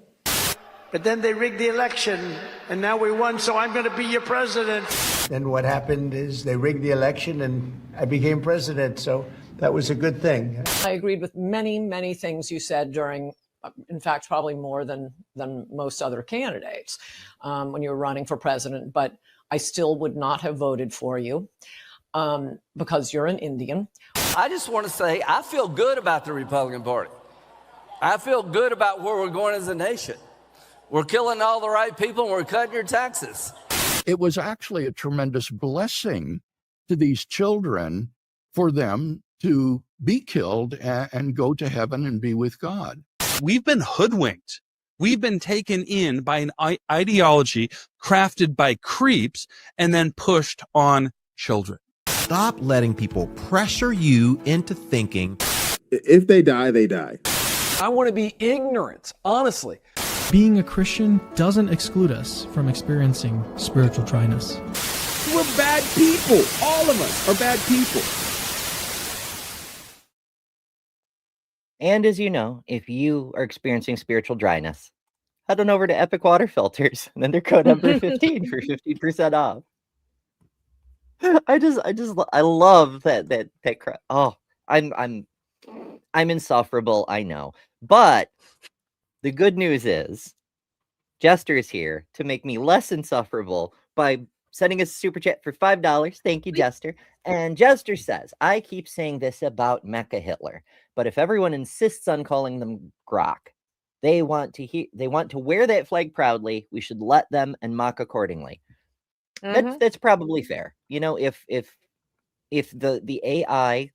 But then they rigged the election, and now we won, so I'm going to be your president. Then what happened is they rigged the election, and I became president, so that was a good thing. I agreed with many, many things you said during, in fact, probably more than most other candidates when you were running for president, but I still would not have voted for you because you're an Indian. I just want to say I feel good about the Republican Party. I feel good about where we're going as a nation. We're killing all the right people and we're cutting your taxes. It was actually a tremendous blessing to these children for them to be killed and go to heaven and be with God. We've been hoodwinked. We've been taken in by an ideology crafted by creeps and then pushed on children. Stop letting people pressure you into thinking. If they die, they die. I want to be ignorant, honestly. Being a Christian doesn't exclude us from experiencing spiritual dryness. We're bad people. All of us are bad people. And as you know, if you are experiencing spiritual dryness, head on over to Epic Water Filters and enter code number 15 for 15% off. I love that crap. Oh, I'm insufferable, I know. But the good news is Jester is here to make me less insufferable by sending us a super chat for $5. Thank you, Jester. And Jester says, I keep saying this about Mecha Hitler, but if everyone insists on calling them Grok, they want to wear that flag proudly. We should let them and mock accordingly. That's probably fair. If the AI,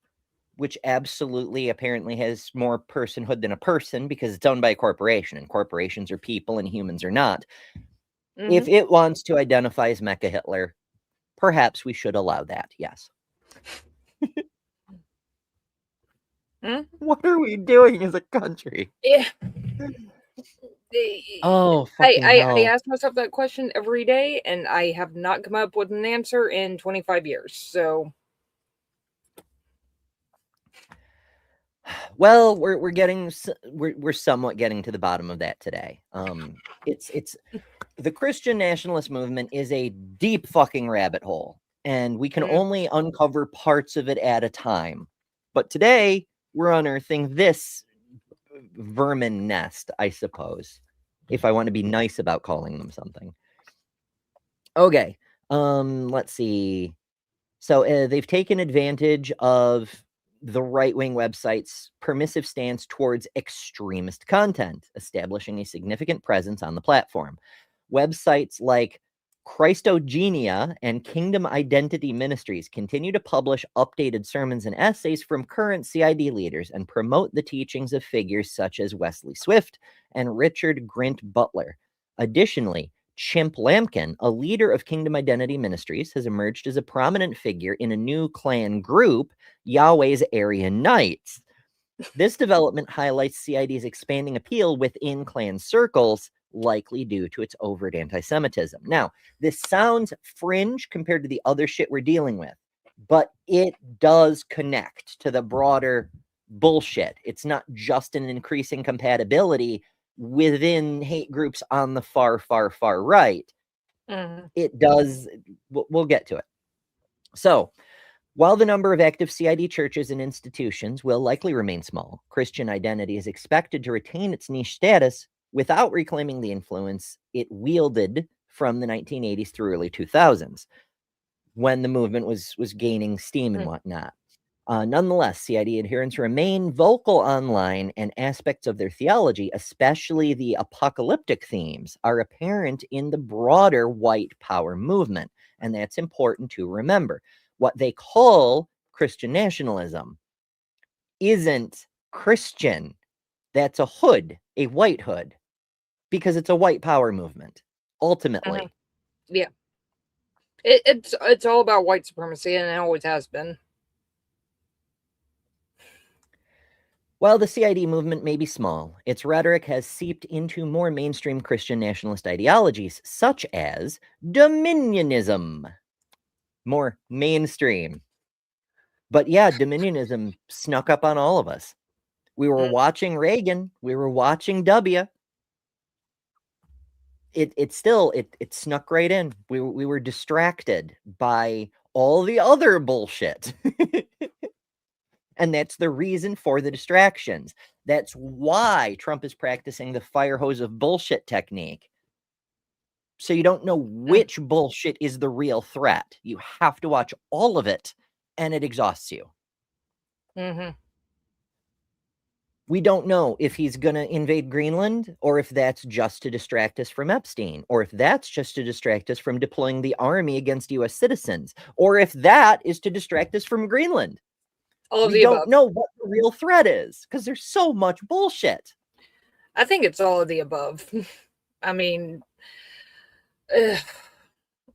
which absolutely apparently has more personhood than a person because it's owned by a corporation, and corporations are people and humans are not. If it wants to identify as Mecha Hitler, perhaps we should allow that. Yes. What are we doing as a country? Yeah. Oh, I ask myself that question every day, and I have not come up with an answer in 25 years. So, well, we're somewhat getting to the bottom of that today. It's the Christian nationalist movement is a deep fucking rabbit hole, and we can only uncover parts of it at a time. But today we're unearthing this vermin nest, I suppose, if I want to be nice about calling them something. Okay, let's see. So they've taken advantage of the right-wing website's permissive stance towards extremist content, establishing a significant presence on the platform. Websites like Christogenia and Kingdom Identity Ministries continue to publish updated sermons and essays from current CID leaders and promote the teachings of figures such as Wesley Swift and Richard Grint Butler. Additionally, Chimp Lampkin, a leader of Kingdom Identity Ministries, has emerged as a prominent figure in a new clan group, Yahweh's Aryan Knights. This development highlights CID's expanding appeal within clan circles, likely due to its overt anti-Semitism. Now, this sounds fringe compared to the other shit we're dealing with, but it does connect to the broader bullshit. It's not just an increasing compatibility within hate groups on the far, far, far right. It does. We'll get to it. So, while the number of active CID churches and institutions will likely remain small, Christian Identity is expected to retain its niche status without reclaiming the influence it wielded from the 1980s through early 2000s, when the movement was gaining steam and whatnot. Nonetheless, CID adherents remain vocal online, and aspects of their theology, especially the apocalyptic themes, are apparent in the broader white power movement, and that's important to remember. What they call Christian nationalism isn't Christian. That's a hood, a white hood, because it's a white power movement, ultimately. Yeah. It's all about white supremacy, and it always has been. While the CID movement may be small, its rhetoric has seeped into more mainstream Christian nationalist ideologies, such as dominionism. More mainstream. But yeah, dominionism snuck up on all of us. We were watching Reagan. We were watching W. It snuck right in. We were distracted by all the other bullshit. And that's the reason for the distractions. That's why Trump is practicing the fire hose of bullshit technique. So you don't know which bullshit is the real threat. You have to watch all of it, and it exhausts you. We don't know if he's going to invade Greenland, or if that's just to distract us from Epstein, or if that's just to distract us from deploying the army against U.S. citizens, or if that is to distract us from Greenland. We don't know what the real threat is, because there's so much bullshit. I think it's all of the above. I mean,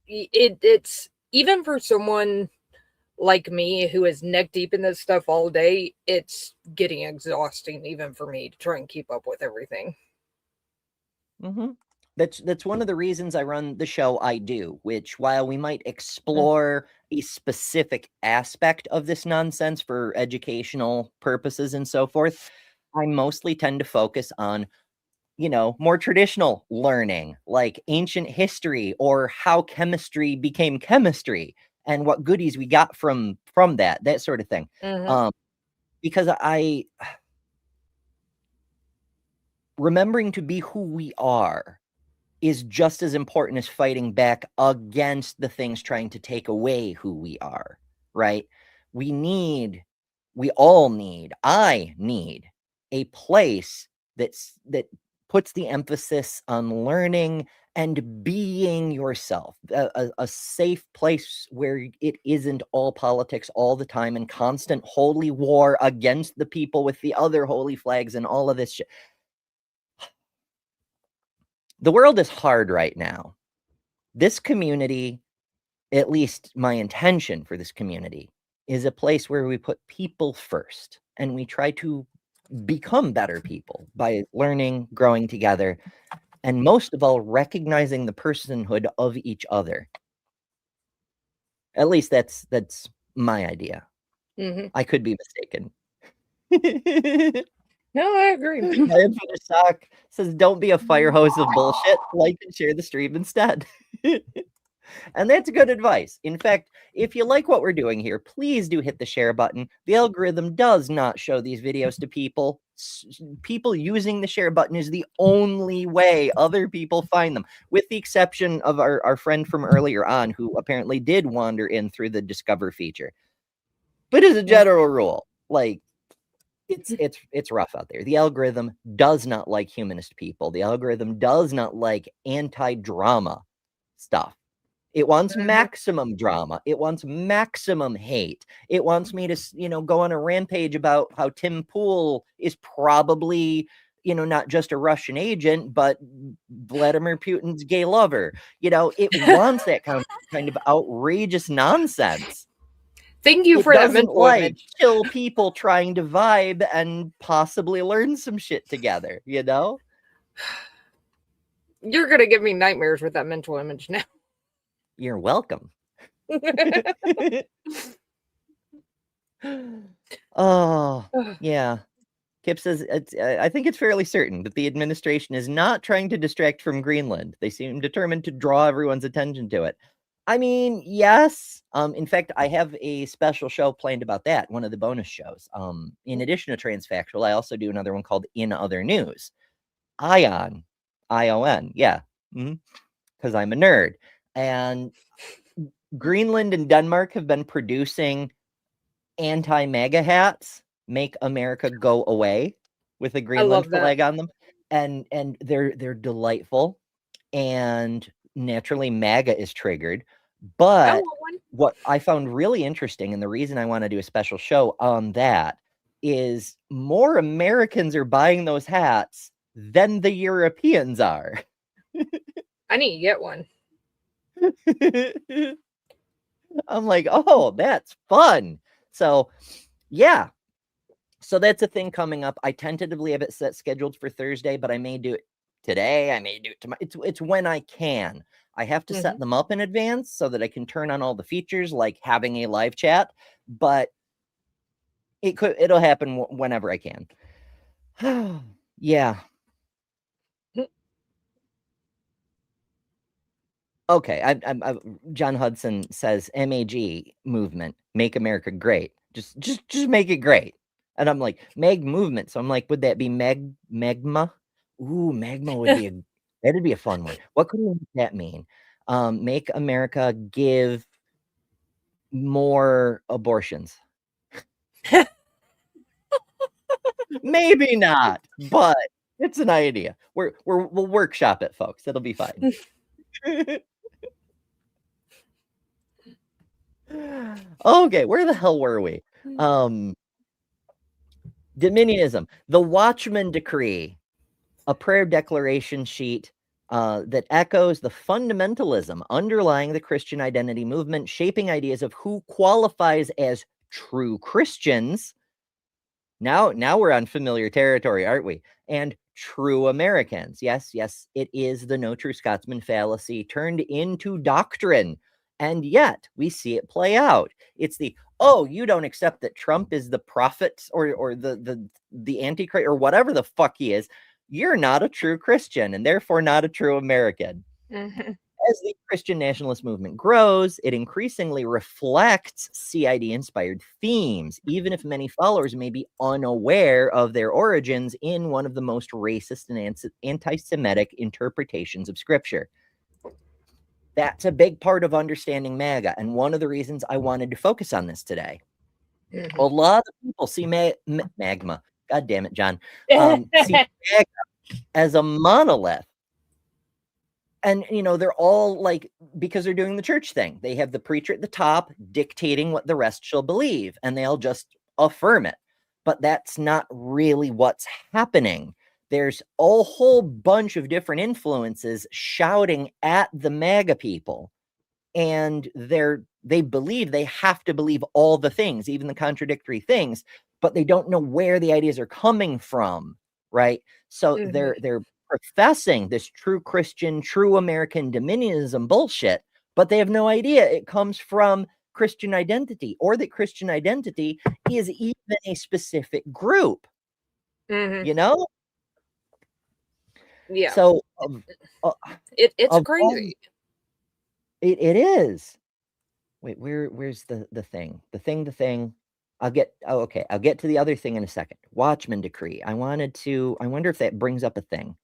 it's even for someone like me who is neck deep in this stuff all day, it's getting exhausting even for me to try and keep up with everything. That's one of the reasons I run the show I do, which, while we might explore a specific aspect of this nonsense for educational purposes and so forth, I mostly tend to focus on, more traditional learning, like ancient history or how chemistry became chemistry and what goodies we got from that sort of thing. Because remembering to be who we are is just as important as fighting back against the things trying to take away who we are, right? I need a place that puts the emphasis on learning and being yourself, a safe place where it isn't all politics all the time and constant holy war against the people with the other holy flags and all of this shit. The world is hard right now. This community, at least my intention for this community, is a place where we put people first, and we try to become better people by learning, growing together, and most of all, recognizing the personhood of each other. At least that's my idea. I could be mistaken. No, I agree. My infinite sock says, don't be a fire hose of bullshit. Like and share the stream instead. And that's good advice. In fact, if you like what we're doing here, please do hit the share button. The algorithm does not show these videos to people. People using the share button is the only way other people find them, with the exception of our friend from earlier on, who apparently did wander in through the Discover feature. But as a general rule, like, it's rough out there. The algorithm does not like humanist people. The algorithm does not like anti-drama stuff. It wants maximum drama. It wants maximum hate. It wants me to, go on a rampage about how Tim Pool is probably, not just a Russian agent, but Vladimir Putin's gay lover. It wants that kind of outrageous nonsense. Thank you for that mental image. Chill people trying to vibe and possibly learn some shit together, You're going to give me nightmares with that mental image now. You're welcome. Oh, yeah. Kip says, I think it's fairly certain that the administration is not trying to distract from Greenland. They seem determined to draw everyone's attention to it. I mean, yes. In fact, I have a special show planned about that, one of the bonus shows. In addition to Transfactual, I also do another one called In Other News. ION, yeah. Because I'm a nerd. And Greenland and Denmark have been producing anti-MAGA hats, Make America Go Away, with a Greenland flag on them. And they're delightful. And naturally, MAGA is triggered. But what I found really interesting, and the reason I want to do a special show on that, is more Americans are buying those hats than the Europeans are. I need to get one. I'm like, oh, that's fun. So, yeah. So that's a thing coming up. I tentatively have it scheduled for Thursday, but I may do it today. I may do it tomorrow. It's when I can. I have to set them up in advance so that I can turn on all the features, like having a live chat. But it'll happen whenever I can. Yeah. Okay. John Hudson says MAG movement, Make America Great. Just make it great. And I'm like, Meg movement. So I'm like, would that be magma? Ooh, magma would that'd be a fun one. What could that mean? Make America give more abortions. Maybe not, but it's an idea. We'll workshop it, folks. It'll be fine. Okay, where the hell were we? Dominionism, the Watchman Decree, a prayer declaration sheet that echoes the fundamentalism underlying the Christian identity movement, shaping ideas of who qualifies as true Christians. Now we're on familiar territory, aren't we? And true Americans. Yes, it is the no true Scotsman fallacy turned into doctrine. And yet we see it play out. It's you don't accept that Trump is the prophet or the antichrist or whatever the fuck he is. You're not a true Christian and therefore not a true American. As the Christian nationalist movement grows, it increasingly reflects CID-inspired themes, even if many followers may be unaware of their origins in one of the most racist and anti-Semitic interpretations of Scripture. That's a big part of understanding MAGA, and one of the reasons I wanted to focus on this today. A lot of people see magma. God damn it, John. See MAGA as a monolith. And, they're all like, because they're doing the church thing. They have the preacher at the top dictating what the rest shall believe, and they'll just affirm it. But that's not really what's happening. There's a whole bunch of different influences shouting at the MAGA people. And they believe they have to believe all the things, even the contradictory things, but they don't know where the ideas are coming from, right? So they're professing this true Christian, true American dominionism bullshit, but they have no idea it comes from Christian identity, or that Christian identity is even a specific group. Yeah. So it's crazy. It is. Wait, where's the thing? The thing. I'll get to the other thing in a second. Watchman Decree. I wonder if that brings up a thing.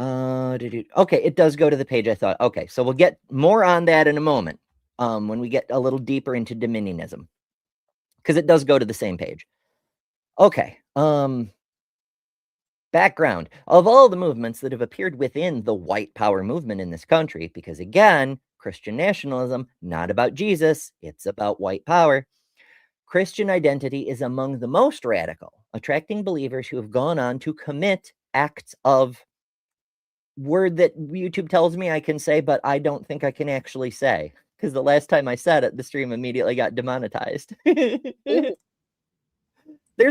Okay, it does go to the page I thought. Okay, so we'll get more on that in a moment. When we get a little deeper into dominionism, because it does go to the same page. Okay. Background of all the movements that have appeared within the white power movement in this country, because again, Christian nationalism, not about Jesus, it's about white power. Christian identity is among the most radical, attracting believers who have gone on to commit acts of word that YouTube tells me I can say, but I don't think I can actually say, because the last time I said it, the stream immediately got demonetized. There's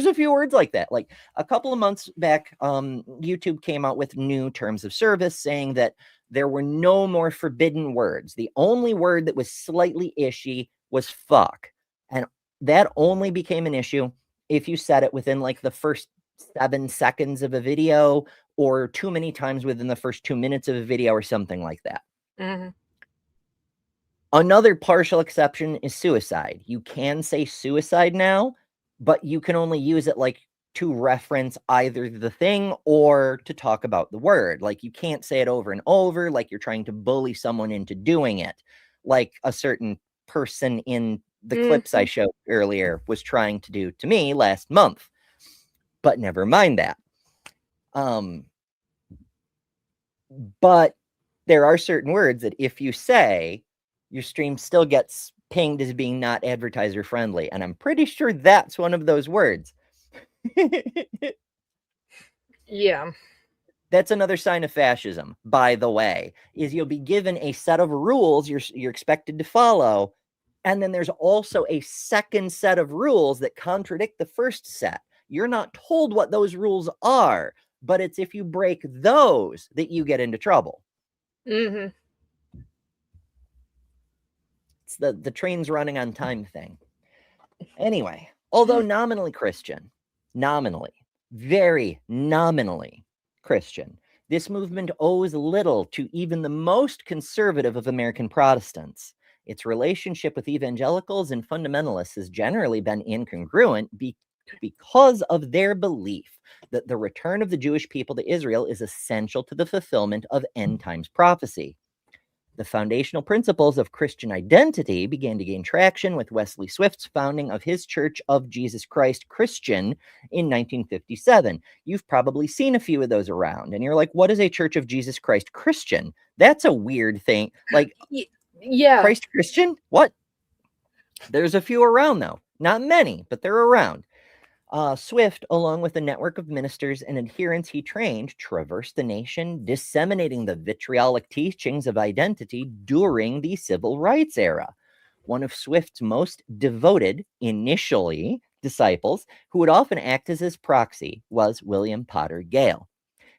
a few words like that. Like a couple of months back, YouTube came out with new terms of service saying that there were no more forbidden words. The only word that was slightly ishy was fuck. And that only became an issue if you said it within like the first 7 seconds of a video, or too many times within the first 2 minutes of a video, or something like that. Mm-hmm. Another partial exception is suicide. You can say suicide now, but you can only use it like to reference either the thing or to talk about the word. Like you can't say it over and over, like you're trying to bully someone into doing it, like a certain person in the clips I showed earlier was trying to do to me last month. But never mind that. But there are certain words that if you say, your stream still gets pinged as being not advertiser friendly. And I'm pretty sure that's one of those words. Yeah. That's another sign of fascism, by the way, is you'll be given a set of rules you're expected to follow. And then there's also a second set of rules that contradict the first set. You're not told what those rules are, but it's if you break those that you get into trouble. Mm-hmm. It's the train's running on time thing. Anyway, although nominally Christian, very nominally Christian, this movement owes little to even the most conservative of American Protestants. Its relationship with evangelicals and fundamentalists has generally been incongruent because of their belief that the return of the Jewish people to Israel is essential to the fulfillment of end times prophecy. The foundational principles of Christian identity began to gain traction with Wesley Swift's founding of his Church of Jesus Christ Christian in 1957. You've probably seen a few of those around, and you're like, what is a Church of Jesus Christ Christian? That's a weird thing. Like, yeah, Christ Christian? What? There's a few around, though. Not many, but they're around. Swift, along with a network of ministers and adherents he trained, traversed the nation, disseminating the vitriolic teachings of identity during the civil rights era. One of Swift's most devoted, initially, disciples, who would often act as his proxy, was William Potter Gale.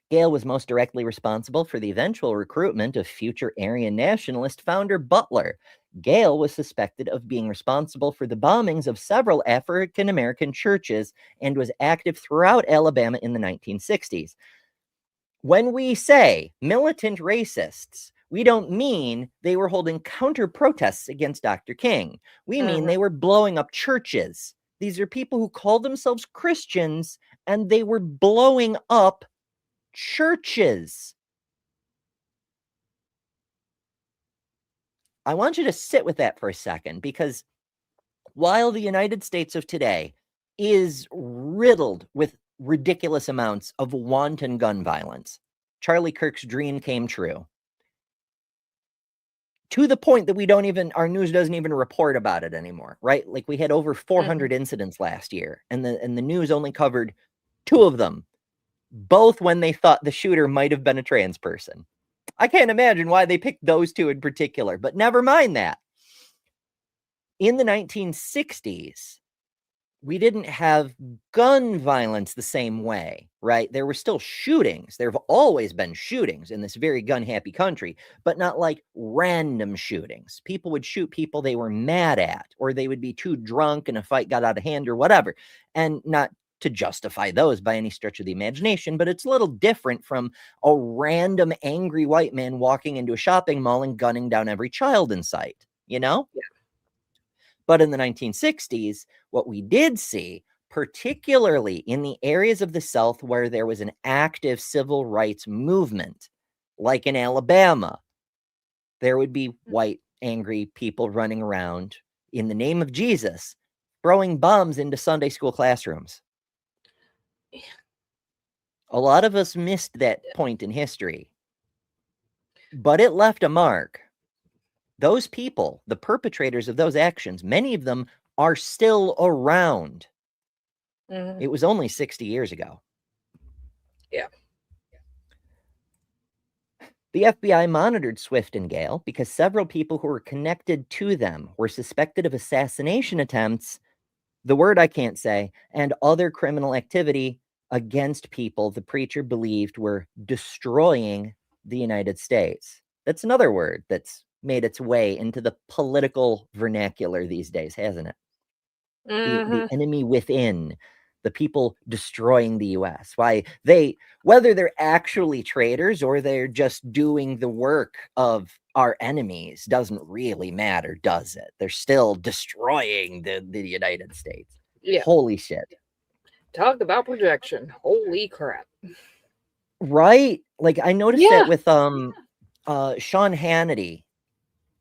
Gale was most directly responsible for the eventual recruitment of future Aryan nationalist founder Butler. Gale was suspected of being responsible for the bombings of several African-American churches and was active throughout Alabama in the 1960s. When we say militant racists, we don't mean they were holding counter-protests against Dr. King. We mean they were blowing up churches. These are people who call themselves Christians, and they were blowing up churches. I want you to sit with that for a second, because while the United States of today is riddled with ridiculous amounts of wanton gun violence, Charlie Kirk's dream came true. To the point that our news doesn't even report about it anymore, right? Like we had over 400 incidents last year, and the news only covered 2 of them, both when they thought the shooter might have been a trans person. I can't imagine why they picked those 2 in particular, but never mind that. In the 1960s, we didn't have gun violence the same way, right? There were still shootings. There have always been shootings in this very gun-happy country, but not like random shootings. People would shoot people they were mad at, or they would be too drunk and a fight got out of hand or whatever. And not to justify those by any stretch of the imagination, but it's a little different from a random angry white man walking into a shopping mall and gunning down every child in sight, you know? Yeah. But in the 1960s, what we did see, particularly in the areas of the South where there was an active civil rights movement, like in Alabama, there would be white, angry people running around in the name of Jesus, throwing bombs into Sunday school classrooms. A lot of us missed that point in history, but it left a mark. Those people, the perpetrators of those actions, many of them are still around. Mhm. It was only 60 years ago. Yeah. The FBI monitored Swift and Gale because several people who were connected to them were suspected of assassination attempts, the word I can't say, and other criminal activity against people the preacher believed were destroying the United States. That's another word that's made its way into the political vernacular these days, hasn't it? The enemy within, the people destroying the US. Whether they're actually traitors or they're just doing the work of our enemies doesn't really matter, does it? They're still destroying the United States. Yeah. Holy shit. Talk about projection. Holy crap. Right? Like I noticed Yeah. that with Sean Hannity.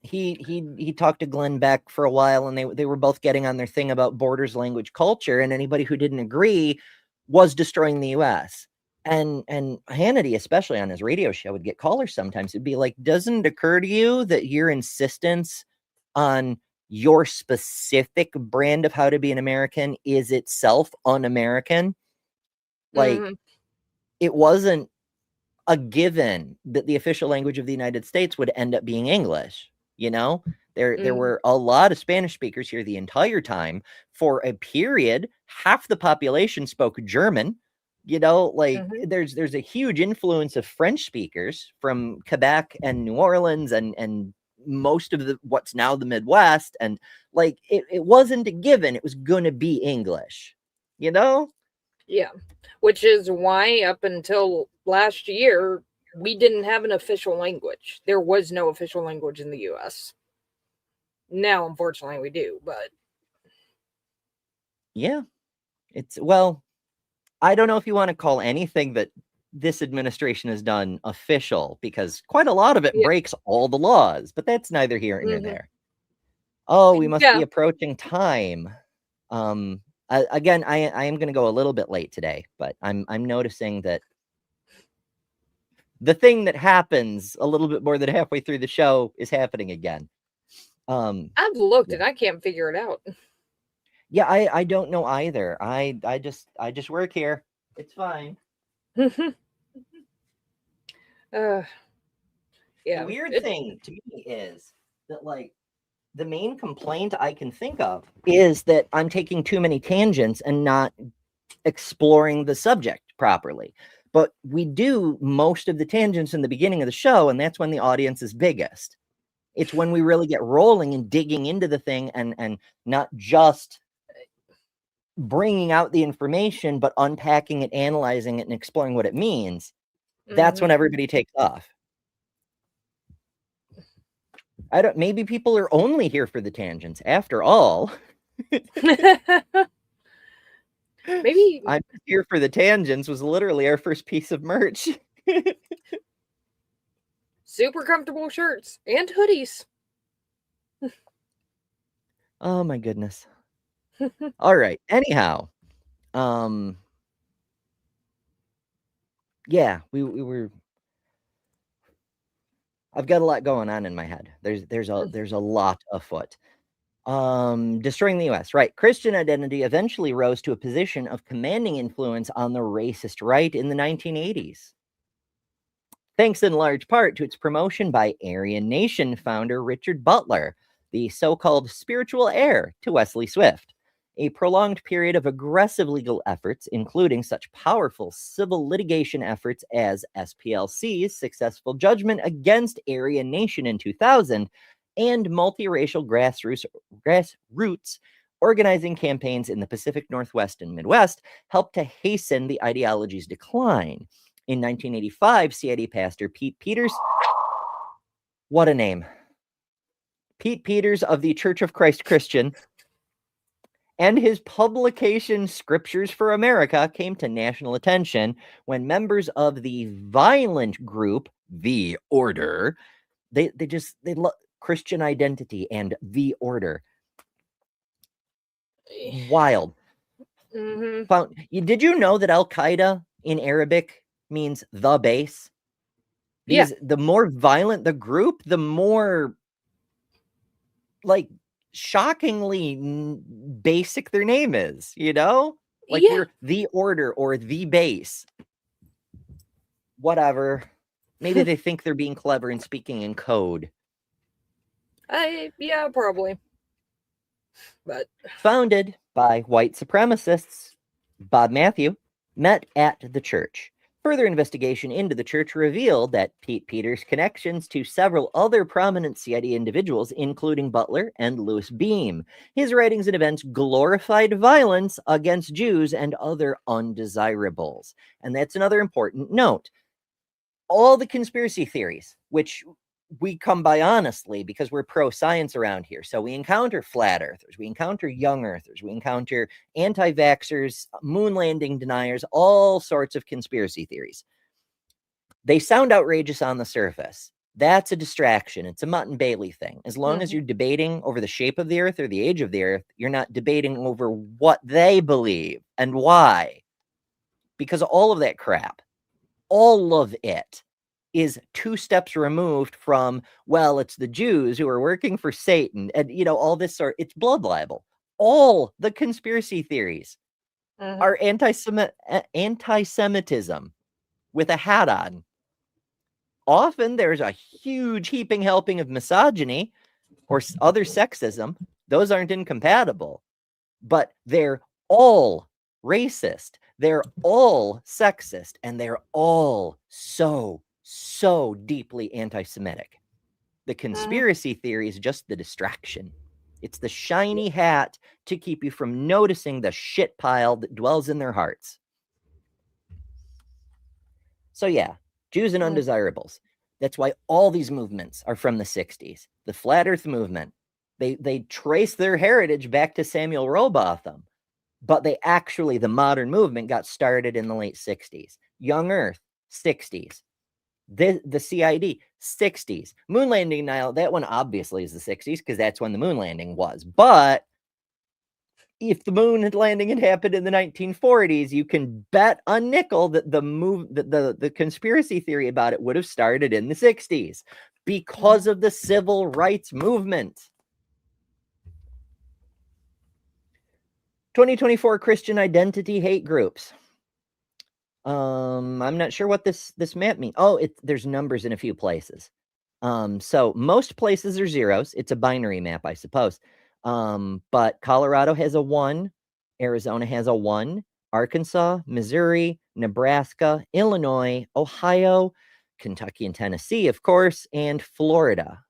He talked to Glenn Beck for a while, and they were both getting on their thing about borders, language, culture, and anybody who didn't agree was destroying the US. And Hannity, especially on his radio show, would get callers sometimes. It'd be like, doesn't it occur to you that your insistence on your specific brand of how to be an American is itself un-American? Like, it wasn't a given that the official language of the United States would end up being English. You know, there were a lot of Spanish speakers here the entire time. For a period, half the population spoke German. You know, like there's a huge influence of French speakers from Quebec and New Orleans and most of what's now the Midwest. And like it wasn't a given, it was gonna be English, you know? Yeah. Which is why up until last year, we didn't have an official language. There was no official language in the US. Now, unfortunately, we do, but yeah, well, I don't know if you want to call anything that this administration has done official, because quite a lot of it breaks all the laws, but that's neither here nor there. Oh, we must be approaching time. Again, I am going to go a little bit late today, but I'm noticing that the thing that happens a little bit more than halfway through the show is happening again. I've looked and I can't figure it out. Yeah, I don't know either. I just work here. It's fine. Yeah. The weird thing to me is that, like, the main complaint I can think of is that I'm taking too many tangents and not exploring the subject properly. But we do most of the tangents in the beginning of the show, and that's when the audience is biggest. It's when we really get rolling and digging into the thing and not just bringing out the information, but unpacking it, analyzing it, and exploring what it means. That's when everybody takes off. Maybe people are only here for the tangents after all. Maybe I'm here for the tangents was literally our first piece of merch. Super comfortable shirts and hoodies. Oh my goodness. All right. Anyhow, yeah, we were. I've got a lot going on in my head. There's a lot afoot. Destroying the US, right? Christian identity eventually rose to a position of commanding influence on the racist right in the 1980s. Thanks in large part to its promotion by Aryan Nation founder Richard Butler, the so-called spiritual heir to Wesley Swift. A prolonged period of aggressive legal efforts, including such powerful civil litigation efforts as SPLC's successful judgment against Aryan Nation in 2000, and multiracial grassroots organizing campaigns in the Pacific Northwest and Midwest, helped to hasten the ideology's decline. In 1985, CID pastor Pete Peters, what a name, Pete Peters of the Church of Christ Christian, and his publication Scriptures for America came to national attention when members of the violent group, The Order, they love Christian identity and The Order. Wild. Did you know that Al-Qaeda in Arabic means the base? Because the more violent the group, the more like shockingly basic their name is, you know? Like Yeah. we're the order or the base. Whatever. Maybe they think they're being clever and speaking in code. Yeah, probably. But Founded by white supremacists, Bob Matthew met at the church. Further investigation into the church revealed that Pete Peters' connections to several other prominent CID individuals, including Butler and Louis Beam. His writings and events glorified violence against Jews and other undesirables. And that's another important note. All the conspiracy theories, which we come by honestly because we're pro-science around here. So we encounter flat earthers, we encounter young earthers, we encounter anti-vaxxers, moon landing deniers, all sorts of conspiracy theories. They sound outrageous on the surface. That's a distraction. It's a Mutt and Bailey thing. As long as you're debating over the shape of the earth or the age of the earth, you're not debating over what they believe and why. Because all of that crap, all of it, is 2 steps removed from, well, it's the Jews who are working for Satan and, you know, all this sort. It's blood libel. All the conspiracy theories are anti-Semitism with a hat on. Often there's a huge heaping helping of misogyny or other sexism. Those aren't incompatible, but they're all racist. They're all sexist, and they're all so deeply anti-Semitic. The conspiracy theory is just the distraction. It's the shiny hat to keep you from noticing the shit pile that dwells in their hearts. So yeah, Jews and undesirables. That's why all these movements are from the 60s. The Flat Earth movement, they trace their heritage back to Samuel Rowbotham, but the modern movement got started in the late 60s. Young Earth, 60s. The CID, 60s. Moon landing denial, that one obviously is the 60s because that's when the moon landing was. But if the moon landing had happened in the 1940s, you can bet a nickel that the conspiracy theory about it would have started in the 60s because of the civil rights movement. 2024 Christian identity hate groups. I'm not sure what this map means. Oh, there's numbers in a few places. So most places are zeros. It's a binary map, I suppose. But Colorado has a 1, Arizona has a 1, Arkansas, Missouri, Nebraska, Illinois, Ohio, Kentucky and Tennessee, of course, and Florida.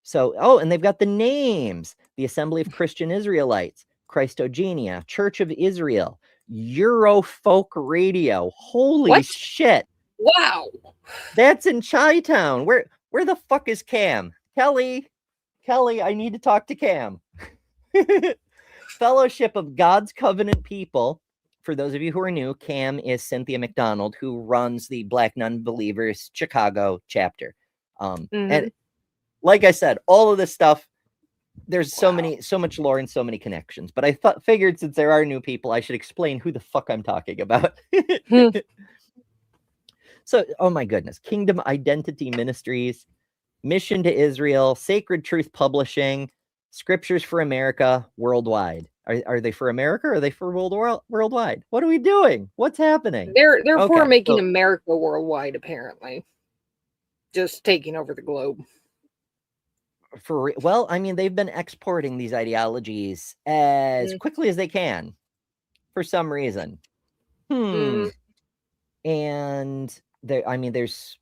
So, and they've got the names: the Assembly of Christian Israelites, Christogenia, Church of Israel, Eurofolk Radio. Holy shit. Wow. That's in Chi-Town. Where the fuck is Cam? Kelly, I need to talk to Cam. Fellowship of God's Covenant People. For those of you who are new, Cam is Cynthia McDonald, who runs the Black Non-Believers Chicago chapter. And like I said, all of this stuff, there's so much lore and so many connections. But I figured since there are new people, I should explain who the fuck I'm talking about. So, oh my goodness. Kingdom Identity Ministries, Mission to Israel, Sacred Truth Publishing, Scriptures for America, Worldwide. Are they for America or are they for worldwide? What are we doing? What's happening? They're for making America worldwide, apparently. Just taking over the globe. Well, I mean, they've been exporting these ideologies as quickly as they can for some reason. And there's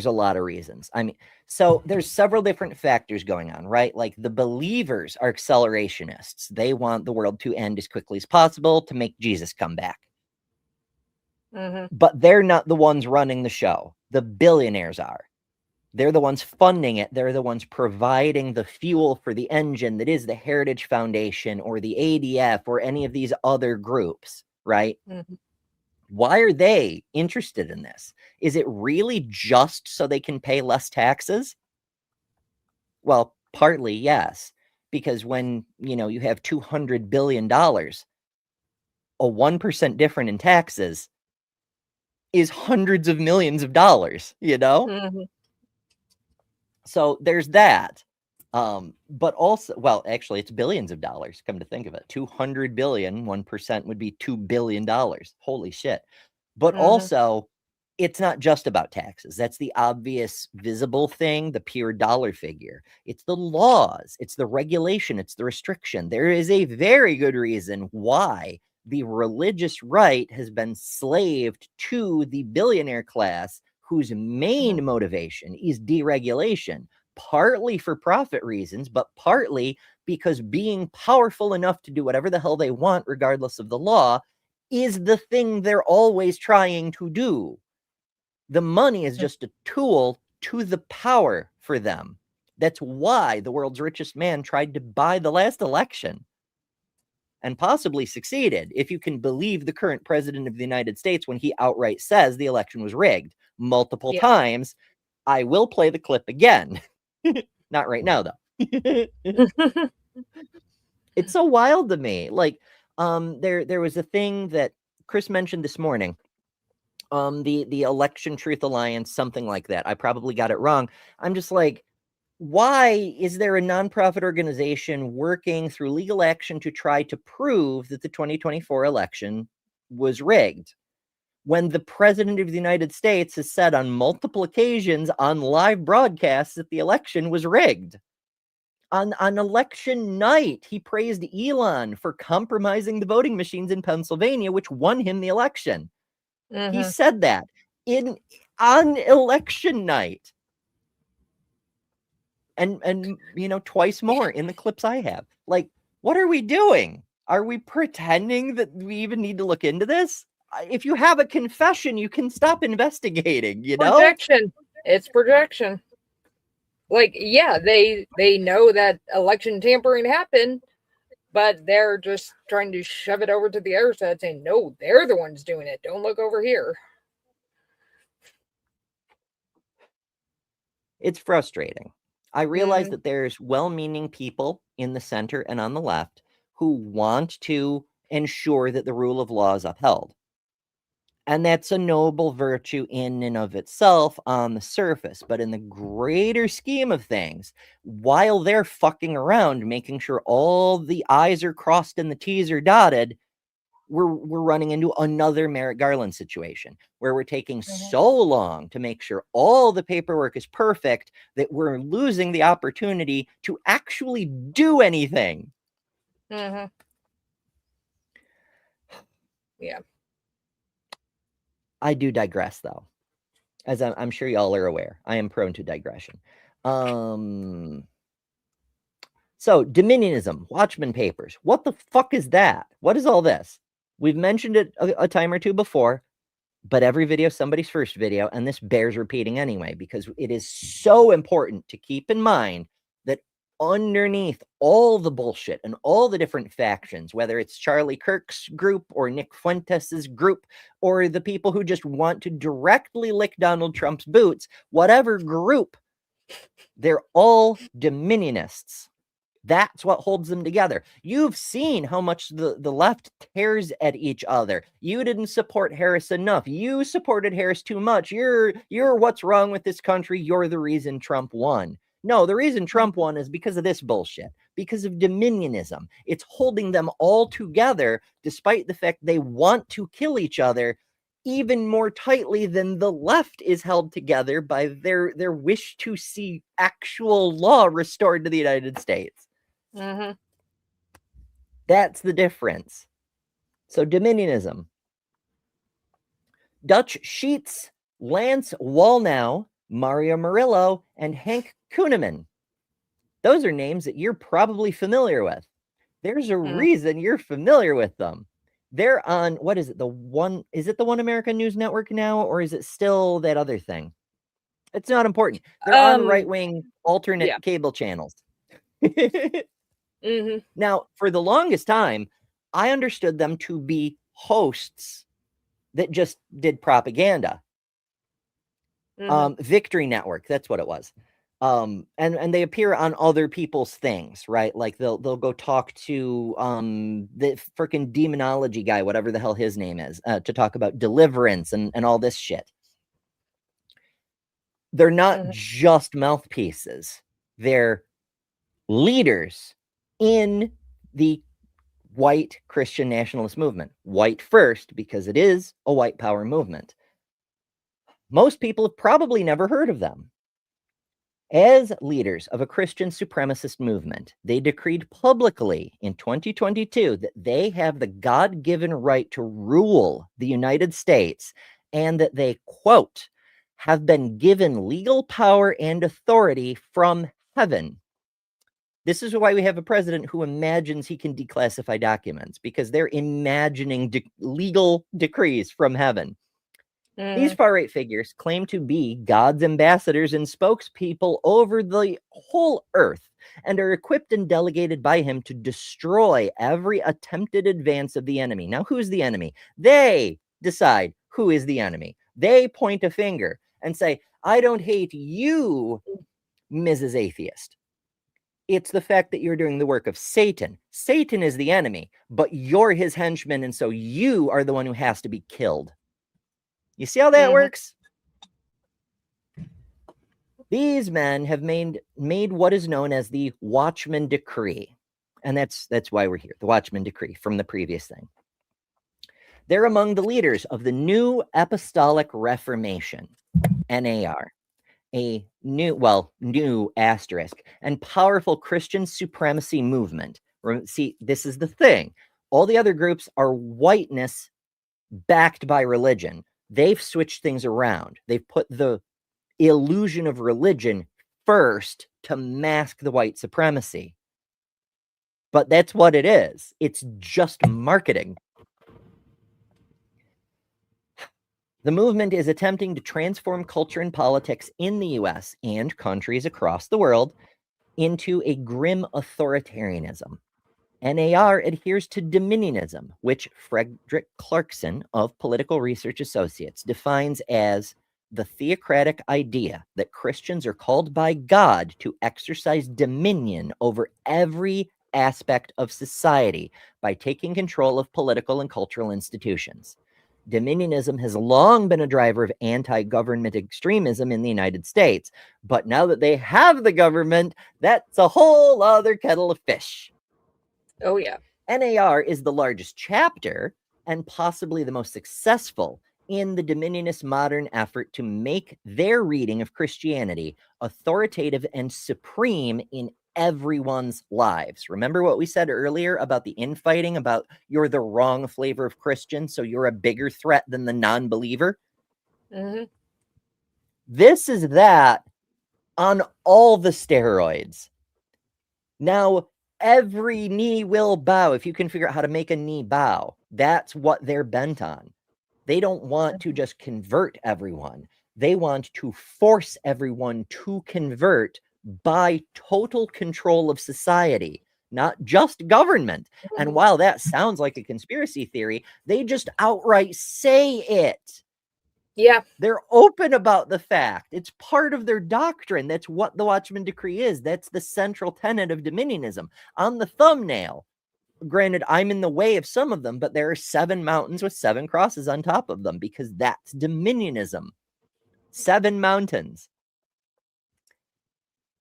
a lot of reasons. I mean, so there's several different factors going on, right? Like the believers are accelerationists. They want the world to end as quickly as possible to make Jesus come back. But they're not the ones running the show. The billionaires are. They're the ones funding it. They're the ones providing the fuel for the engine that is the Heritage Foundation or the ADF or any of these other groups, right? Why are they interested in this? Is it really just so they can pay less taxes? Well, partly, yes. Because when, you have $200 billion, a 1% difference in taxes is hundreds of millions of dollars, So there's that. But also, well, actually, it's billions of dollars. Come to think of it, 200 billion, 1% would be $2 billion. Holy shit! But also, it's not just about taxes. That's the obvious, visible thing, the pure dollar figure. It's the laws, it's the regulation, it's the restriction. There is a very good reason why the religious right has been slaved to the billionaire class, whose main motivation is deregulation, partly for profit reasons, but partly because being powerful enough to do whatever the hell they want, regardless of the law, is the thing they're always trying to do. The money is just a tool to the power for them. That's why the world's richest man tried to buy the last election and possibly succeeded, if you can believe the current president of the United States when he outright says the election was rigged multiple times. I will play the clip again. Not right now, though. It's so wild to me. Like, there was a thing that Chris mentioned this morning. The Election Truth Alliance, something like that. I probably got it wrong. I'm just like, why is there a nonprofit organization working through legal action to try to prove that the 2024 election was rigged, when the president of the United States has said on multiple occasions on live broadcasts that the election was rigged? On election night, he praised Elon for compromising the voting machines in Pennsylvania, which won him the election. He said that on election night. And you know, twice more in the clips I have. Like, what are we doing? Are we pretending that we even need to look into this? If you have a confession, you can stop investigating, you know? Projection. It's projection. Like, yeah, they know that election tampering happened, but they're just trying to shove it over to the other side, saying, no, they're the ones doing it. Don't look over here. It's frustrating. I realize that there's well-meaning people in the center and on the left who want to ensure that the rule of law is upheld. And that's a noble virtue in and of itself on the surface. But in the greater scheme of things, while they're fucking around making sure all the I's are crossed and the T's are dotted, we're running into another Merrick Garland situation where we're taking so long to make sure all the paperwork is perfect that we're losing the opportunity to actually do anything. Yeah. I do digress, though, as I'm sure y'all are aware. I am prone to digression. So, Dominionism, Watchmen Papers. What the fuck is that? What is all this? We've mentioned it a time or two before, but every video is somebody's first video, and this bears repeating anyway, because it is so important to keep in mind that underneath all the bullshit and all the different factions, whether it's Charlie Kirk's group or Nick Fuentes's group or the people who just want to directly lick Donald Trump's boots, whatever group, they're all dominionists. That's what holds them together. You've seen how much the left tears at each other. You didn't support Harris enough. You supported Harris too much. You're what's wrong with this country. You're the reason Trump won. No, the reason Trump won is because of this bullshit, because of dominionism. It's holding them all together, despite the fact they want to kill each other even more tightly than the left is held together by their wish to see actual law restored to the United States. That's the difference. So, dominionism. Dutch Sheets, Lance Wallnow, Mario Murillo, and Hank Kuhneman. Those are names that you're probably familiar with. There's a reason you're familiar with them. They're on, what is it? Is it the One American News Network now, or is it still that other thing? It's not important. They're on right-wing alternate cable channels. Now, for the longest time, I understood them to be hosts that just did propaganda. Victory Network, that's what it was. And they appear on other people's things, right? Like they'll go talk to the freaking demonology guy, whatever the hell his name is, to talk about deliverance and all this shit. They're not just mouthpieces. They're leaders in the white Christian nationalist movement. White first, because it is a white power movement. Most people have probably never heard of them. As leaders of a Christian supremacist movement, they decreed publicly in 2022 that they have the God-given right to rule the United States and that they, quote, have been given legal power and authority from heaven. This is why we have a president who imagines he can declassify documents, because they're imagining legal decrees from heaven. These far-right figures claim to be God's ambassadors and spokespeople over the whole earth and are equipped and delegated by him to destroy every attempted advance of the enemy. Now, who's the enemy? They decide who is the enemy. They point a finger and say, I don't hate you, Mrs. Atheist. It's the fact that you're doing the work of Satan. Satan is the enemy, but you're his henchman, and so you are the one who has to be killed. You see how that works? These men have made what is known as the Watchman Decree. And that's why we're here, the Watchman Decree from the previous thing. They're among the leaders of the New Apostolic Reformation, NAR, a new asterisk, and powerful Christian supremacy movement. See, this is the thing. All the other groups are whiteness backed by religion. They've switched things around. They've put the illusion of religion first to mask the white supremacy. But that's what it is. It's just marketing. The movement is attempting to transform culture and politics in the US and countries across the world into a grim authoritarianism. NAR adheres to dominionism, which Frederick Clarkson of Political Research Associates defines as the theocratic idea that Christians are called by God to exercise dominion over every aspect of society by taking control of political and cultural institutions. Dominionism has long been a driver of anti-government extremism in the United States, but now that they have the government, that's a whole other kettle of fish. Oh, yeah. NAR is the largest chapter and possibly the most successful in the dominionist modern effort to make their reading of Christianity authoritative and supreme in everyone's lives. Remember what we said earlier about the infighting, about you're the wrong flavor of Christian, so you're a bigger threat than the non-believer? This is that on all the steroids. Now, every knee will bow if you can figure out how to make a knee bow. That's what they're bent on. They don't want to just convert everyone. They want to force everyone to convert by total control of society, not just government. And while that sounds like a conspiracy theory, they just outright say it. Yeah. They're open about the fact. It's part of their doctrine. That's what the Watchman Decree is. That's the central tenet of dominionism. On the thumbnail, granted, I'm in the way of some of them, but there are 7 mountains with 7 crosses on top of them because that's dominionism. 7 mountains.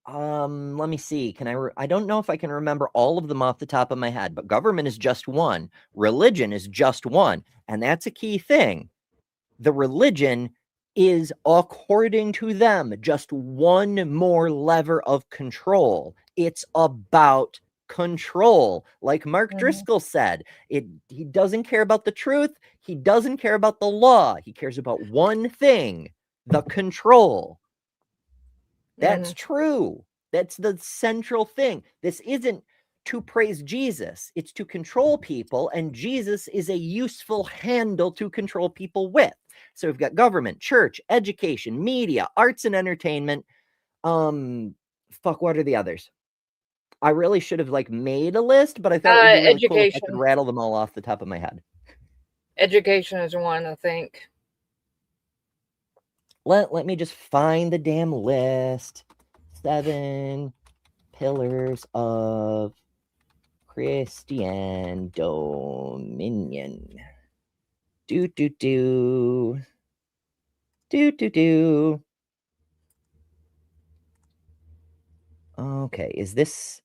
Let me see. I don't know if I can remember all of them off the top of my head, but government is just one. Religion is just one. And that's a key thing. The religion is, according to them, just one more lever of control. It's about control. Like Mark Driscoll said, he doesn't care about the truth. He doesn't care about the law. He cares about one thing, the control. That's true. That's the central thing. This isn't to praise Jesus. It's to control people, and Jesus is a useful handle to control people with. So we've got government, church, education, media, arts and entertainment. What are the others? I really should have made a list, but I thought it would be really cool if I could rattle them all off the top of my head. Education is one, I think. Let me just find the damn list. 7 pillars of Christian dominion. Do. Okay, is this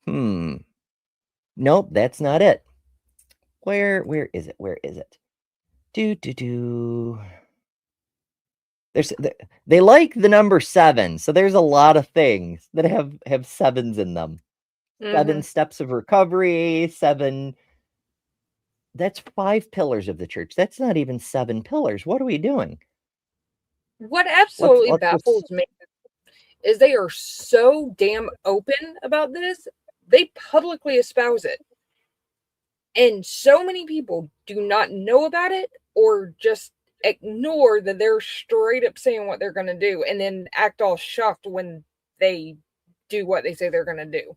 Nope, that's not it. Where is it? Where is it? They like the number 7, so there's a lot of things that have 7s in them. 7 steps of recovery, 7. That's 5 pillars of the church. That's not even 7 pillars. What are we doing? What absolutely let's baffles me is they are so damn open about this. They publicly espouse it. And so many people do not know about it or just ignore that they're straight up saying what they're going to do and then act all shocked when they do what they say they're going to do.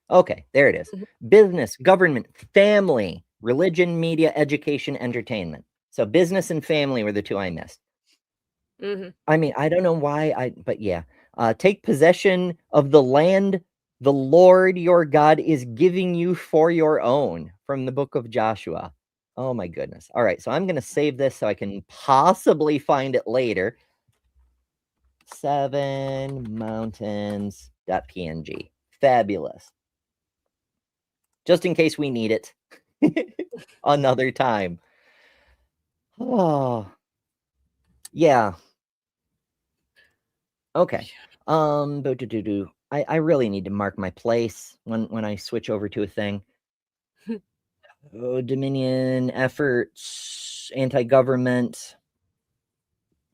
Okay, there it is. Business, government, family, religion, media, education, entertainment. So business and family were the 2 I missed. I mean, I don't know why but yeah. Take possession of the land the Lord your God is giving you for your own, from the book of Joshua. Oh my goodness. All right, so I'm going to save this so I can possibly find it later. 7mountains.png. Fabulous. Just in case we need it another time. Oh, yeah. Okay. I really need to mark my place when I switch over to a thing. Dominion efforts, anti-government.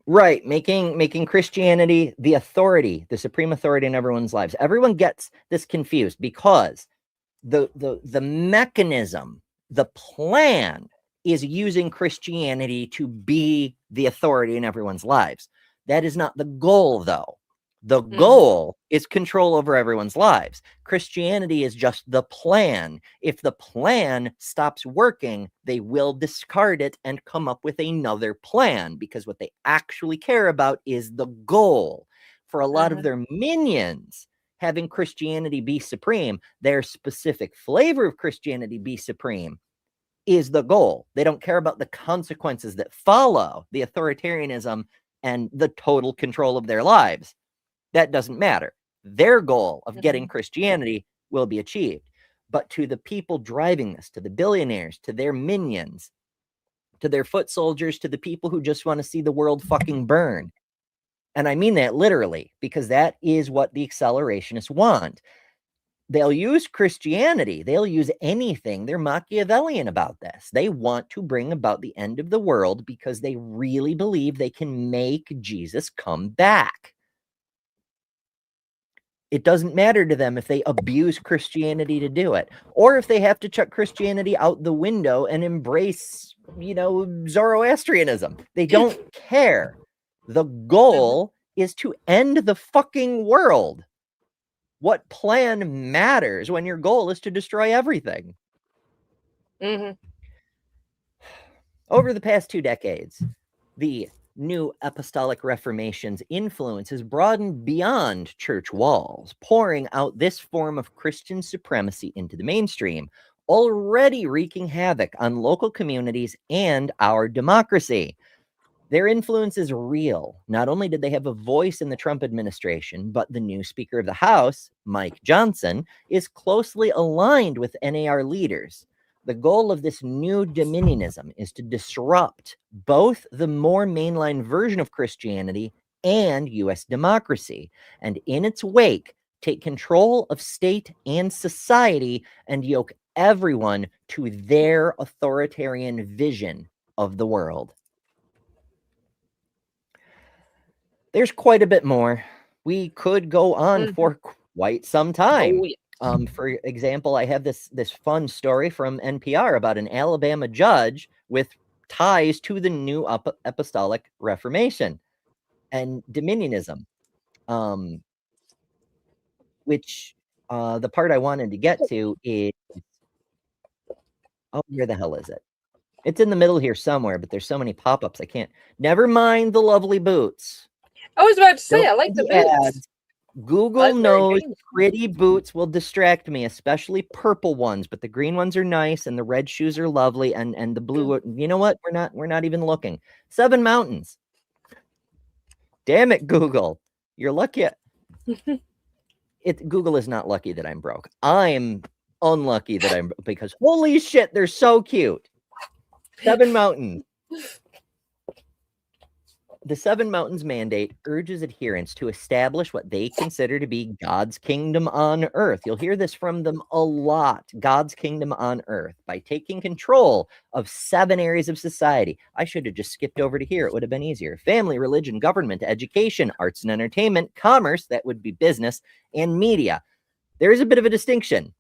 Right, making Christianity the authority, the supreme authority in everyone's lives. Everyone gets this confused because the mechanism, the plan is using Christianity to be the authority in everyone's lives. That is not the goal, though. The goal is control over everyone's lives. Christianity is just the plan. If the plan stops working, they will discard it and come up with another plan, because what they actually care about is the goal. For a lot of their minions, having Christianity be supreme, their specific flavor of Christianity be supreme, is the goal. They don't care about the consequences that follow the authoritarianism and the total control of their lives. That doesn't matter. Their goal of getting Christianity will be achieved. But to the people driving this, to the billionaires, to their minions, to their foot soldiers, to the people who just want to see the world fucking burn. And I mean that literally, because that is what the accelerationists want. They'll use Christianity. They'll use anything. They're Machiavellian about this. They want to bring about the end of the world because they really believe they can make Jesus come back. It doesn't matter to them if they abuse Christianity to do it, or if they have to chuck Christianity out the window and embrace, Zoroastrianism. They don't care. The goal is to end the fucking world. What plan matters when your goal is to destroy everything? Over the past 2 decades, the New Apostolic Reformation's influence has broadened beyond church walls, pouring out this form of Christian supremacy into the mainstream, already wreaking havoc on local communities and our democracy. Their influence is real. Not only did they have a voice in the Trump administration, but the new Speaker of the House, Mike Johnson, is closely aligned with NAR leaders. The goal of this new dominionism is to disrupt both the more mainline version of Christianity and U.S. democracy, and in its wake, take control of state and society and yoke everyone to their authoritarian vision of the world. There's quite a bit more. We could go on for quite some time. Oh, yeah. For example, I have this fun story from NPR about an Alabama judge with ties to the New Apostolic Reformation and dominionism, which the part I wanted to get to is, where the hell is it? It's in the middle here somewhere, but there's so many pop-ups I can't. Never mind the lovely boots. I was about to say, Don't I like read the ads. boots. Google That's very knows dangerous. pretty boots will distract me, especially purple ones, but the green ones are nice and the red shoes are lovely, and the blue, you know what? We're not even looking. 7 mountains. Damn it, Google. You're lucky. Google is not lucky that I'm broke. I'm unlucky that I'm, because holy shit, they're so cute. 7 Mountains. The 7 Mountains Mandate urges adherents to establish what they consider to be God's kingdom on earth. You'll hear this from them a lot. God's kingdom on earth by taking control of 7 areas of society. I should have just skipped over to here. It would have been easier. Family, religion, government, education, arts and entertainment, commerce, that would be business, and media. There is a bit of a distinction.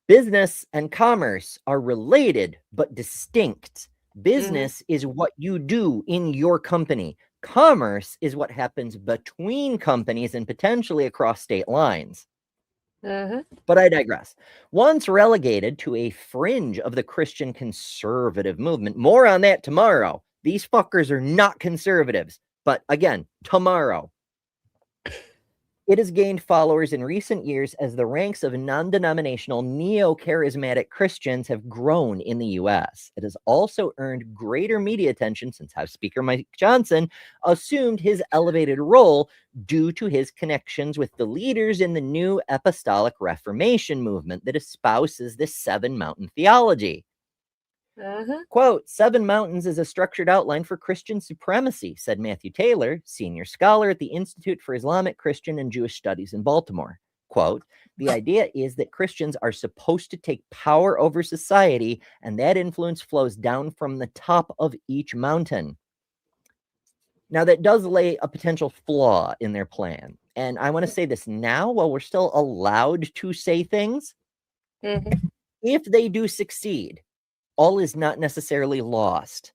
Business and commerce are related but distinct. Business is what you do in your company. Commerce is what happens between companies and potentially across state lines. But I digress. Once relegated to a fringe of the Christian conservative movement, more on that tomorrow. These fuckers are not conservatives, but again, tomorrow. It has gained followers in recent years as the ranks of non-denominational neo-charismatic Christians have grown in the U.S. It has also earned greater media attention since House Speaker Mike Johnson assumed his elevated role due to his connections with the leaders in the new Apostolic Reformation movement that espouses this 7 Mountain theology. Quote, 7 Mountains is a structured outline for Christian supremacy, said Matthew Taylor, senior scholar at the Institute for Islamic, Christian, and Jewish Studies in Baltimore. Quote, the idea is that Christians are supposed to take power over society, and that influence flows down from the top of each mountain. Now, that does lay a potential flaw in their plan. And I want to say this now while we're still allowed to say things. If they do succeed, all is not necessarily lost,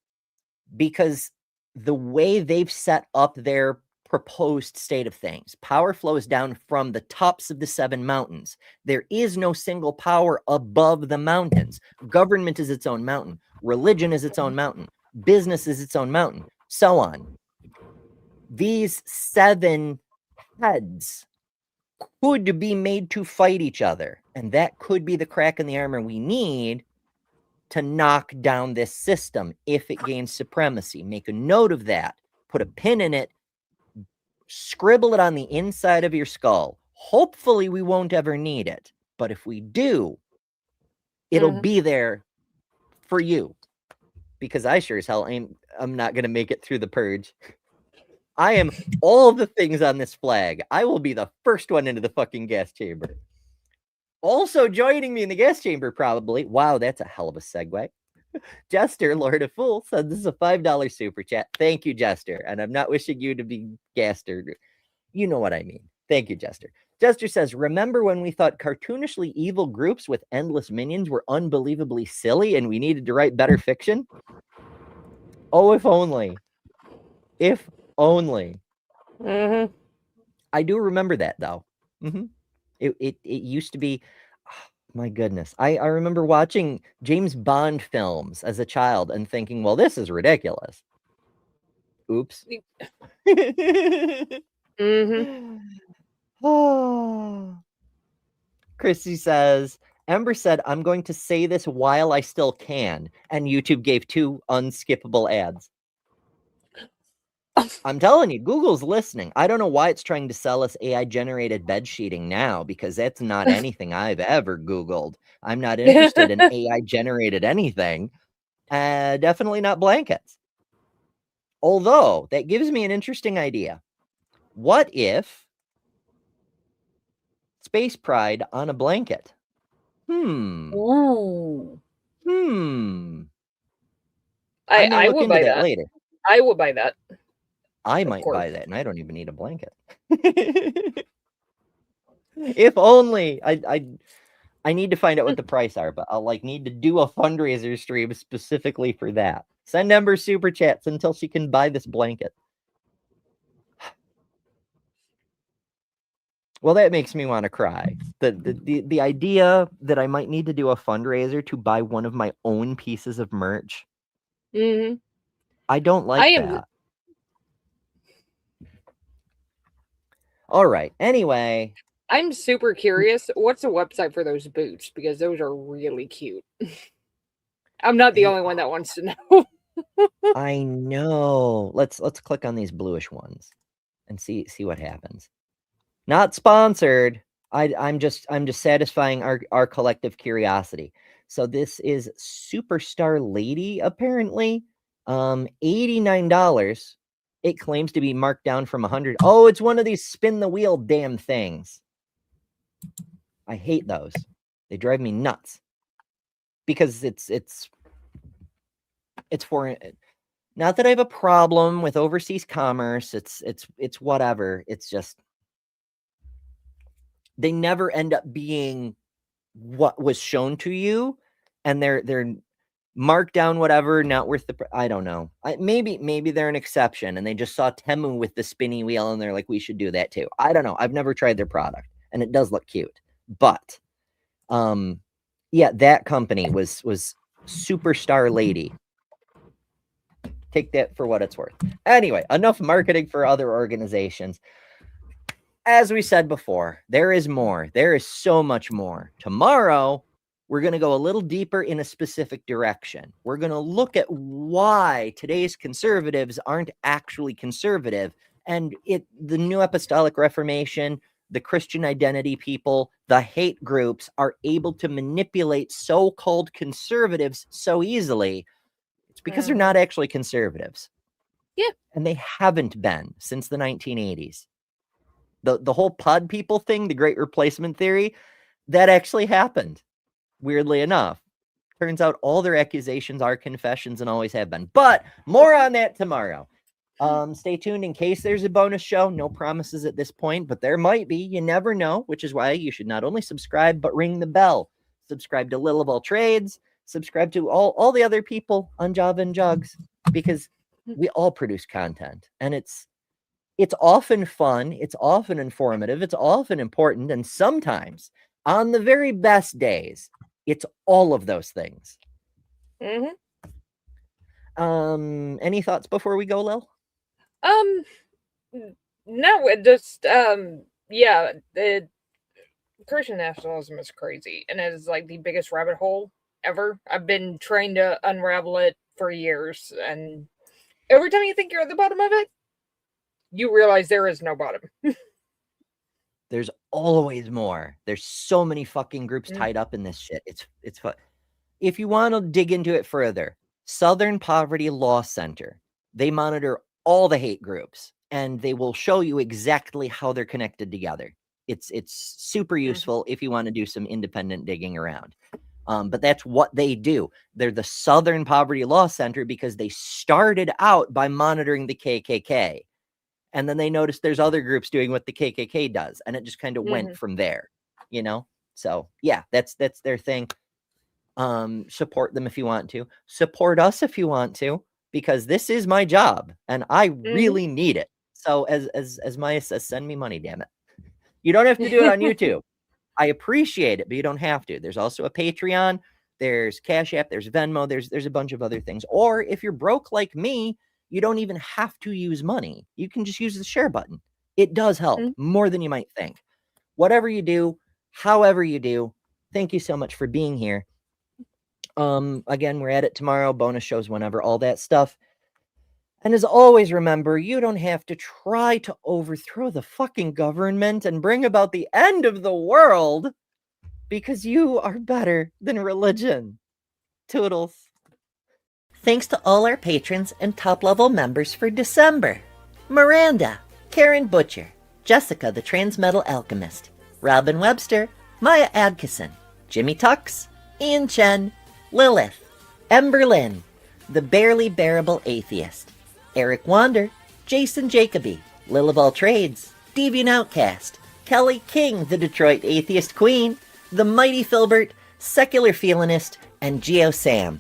because the way they've set up their proposed state of things, power flows down from the tops of the 7 mountains. There is no single power above the mountains. Government is its own mountain. Religion is its own mountain. Business is its own mountain. So on. These 7 heads could be made to fight each other, and that could be the crack in the armor we need to knock down this system if it gains supremacy. Make a note of that. Put a pin in it. Scribble it on the inside of your skull. Hopefully we won't ever need it. But if we do, it'll be there for you. Because I sure as hell I'm not going to make it through the purge. I am all the things on this flag. I will be the first one into the fucking gas chamber. Also joining me in the gas chamber, probably. Wow, that's a hell of a segue. Jester, Lord of Fools, said this is a $5 super chat. Thank you, Jester. And I'm not wishing you to be gaster. You know what I mean. Thank you, Jester. Jester says, remember when we thought cartoonishly evil groups with endless minions were unbelievably silly and we needed to write better fiction? Oh, if only. If only. I do remember that, though. It used to be, oh, my goodness. I remember watching James Bond films as a child and thinking, well, this is ridiculous. Oops. Oh. Chrissy says, Ember said, I'm going to say this while I still can. And YouTube gave 2 unskippable ads. I'm telling you, Google's listening. I don't know why it's trying to sell us AI-generated bed sheeting now, because that's not anything I've ever Googled. I'm not interested in AI-generated anything. Definitely not blankets. Although, that gives me an interesting idea. What if Space Pride on a blanket? Ooh. I would buy that later. I would buy that. I might buy that, and I don't even need a blanket. If only. I need to find out what the price are, but I'll need to do a fundraiser stream specifically for that. Send Ember super chats until she can buy this blanket. Well, that makes me want to cry. The idea that I might need to do a fundraiser to buy one of my own pieces of merch. I don't like that. All right. Anyway. I'm super curious. What's the website for those boots? Because those are really cute. I'm not the only one that wants to know. I know. Let's click on these bluish ones and see what happens. Not sponsored. I'm just satisfying our collective curiosity. So this is Superstar Lady, apparently. $89. It claims to be marked down from 100. Oh, it's one of these spin the wheel damn things. I hate those. They drive me nuts. Because it's for, not that I have a problem with overseas commerce. It's whatever. It's just, they never end up being what was shown to you, and they're marked down whatever, not worth the I don't know. Maybe they're an exception and they just saw Temu with the spinny wheel and they're like, we should do that too. I don't know. I've never tried their product and it does look cute. But yeah, that company was Superstar Lady. Take that for what it's worth. Anyway, enough marketing for other organizations. As we said before, there is more. There is so much more. Tomorrow, we're going to go a little deeper in a specific direction. We're going to look at why today's conservatives aren't actually conservative. And the New Apostolic Reformation, the Christian identity people, the hate groups are able to manipulate so-called conservatives so easily. It's because they're not actually conservatives. Yeah. And they haven't been since the 1980s. The whole pod people thing, the Great Replacement theory, that actually happened, weirdly enough. Turns out all their accusations are confessions and always have been. But more on that tomorrow. Stay tuned in case there's a bonus show. No promises at this point, but there might be. You never know, which is why you should not only subscribe, but ring the bell. Subscribe to Little of All Trades. Subscribe to all the other people on Java and Jugs, because we all produce content. And it's often fun, it's often informative, it's often important, and sometimes, on the very best days, it's all of those things. Mm-hmm. Any thoughts before we go, Lil? No, it just yeah, the Christian nationalism is crazy, and it is like the biggest rabbit hole ever. I've been trying to unravel it for years, and every time you think you're at the bottom of it, you realize there is no bottom. There's always more. There's so many fucking groups tied up in this shit. It's fun. If you want to dig into it further, Southern Poverty Law Center, they monitor all the hate groups and they will show you exactly how they're connected together. It's super useful if you want to do some independent digging around. But that's what they do. They're the Southern Poverty Law Center because they started out by monitoring the KKK. And then they noticed there's other groups doing what the KKK does. And it just kind of went from there, you know? So yeah, that's their thing. Support them if you want to. Support us if you want to, because this is my job and I really need it. So as Maya says, send me money, damn it. You don't have to do it on YouTube. I appreciate it, but you don't have to. There's also a Patreon. There's Cash App. There's Venmo. There's a bunch of other things. Or if you're broke like me, you don't even have to use money. You can just use the share button. It does help more than you might think. Whatever you do, however you do, thank you so much for being here. Again, we're at it tomorrow, bonus shows whenever, all that stuff. And as always, remember, you don't have to try to overthrow the fucking government and bring about the end of the world, because you are better than religion. Toodles. Thanks to all our patrons and top-level members for December. Miranda, Karen Butcher, Jessica the Transmetal Alchemist, Robin Webster, Maya Adkison, Jimmy Tux, Ian Chen, Lilith, Ember Lynn, The Barely Bearable Atheist, Eric Wander, Jason Jacoby, Lil of All Trades, Deviant Outcast, Kelly King, the Detroit Atheist Queen, The Mighty Filbert, Secular Feelinist, and Geo Sam.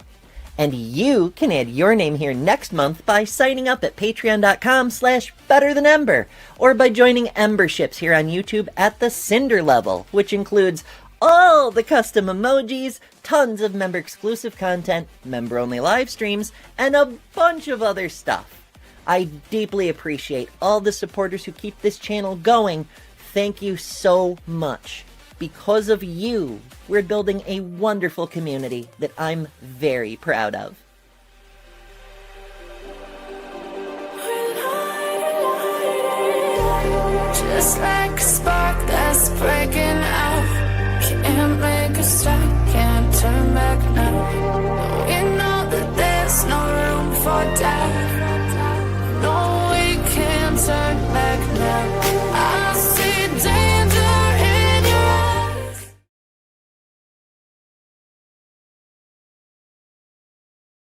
And you can add your name here next month by signing up at patreon.com/betterthanember, or by joining Emberships here on YouTube at the Cinder level, which includes all the custom emojis, tons of member-exclusive content, member-only live streams, and a bunch of other stuff. I deeply appreciate all the supporters who keep this channel going. Thank you so much. Because of you, we're building a wonderful community that I'm very proud of. Just like a spark that's breaking out. Can't make a stop, can't turn back now. We know that there's no room for doubt.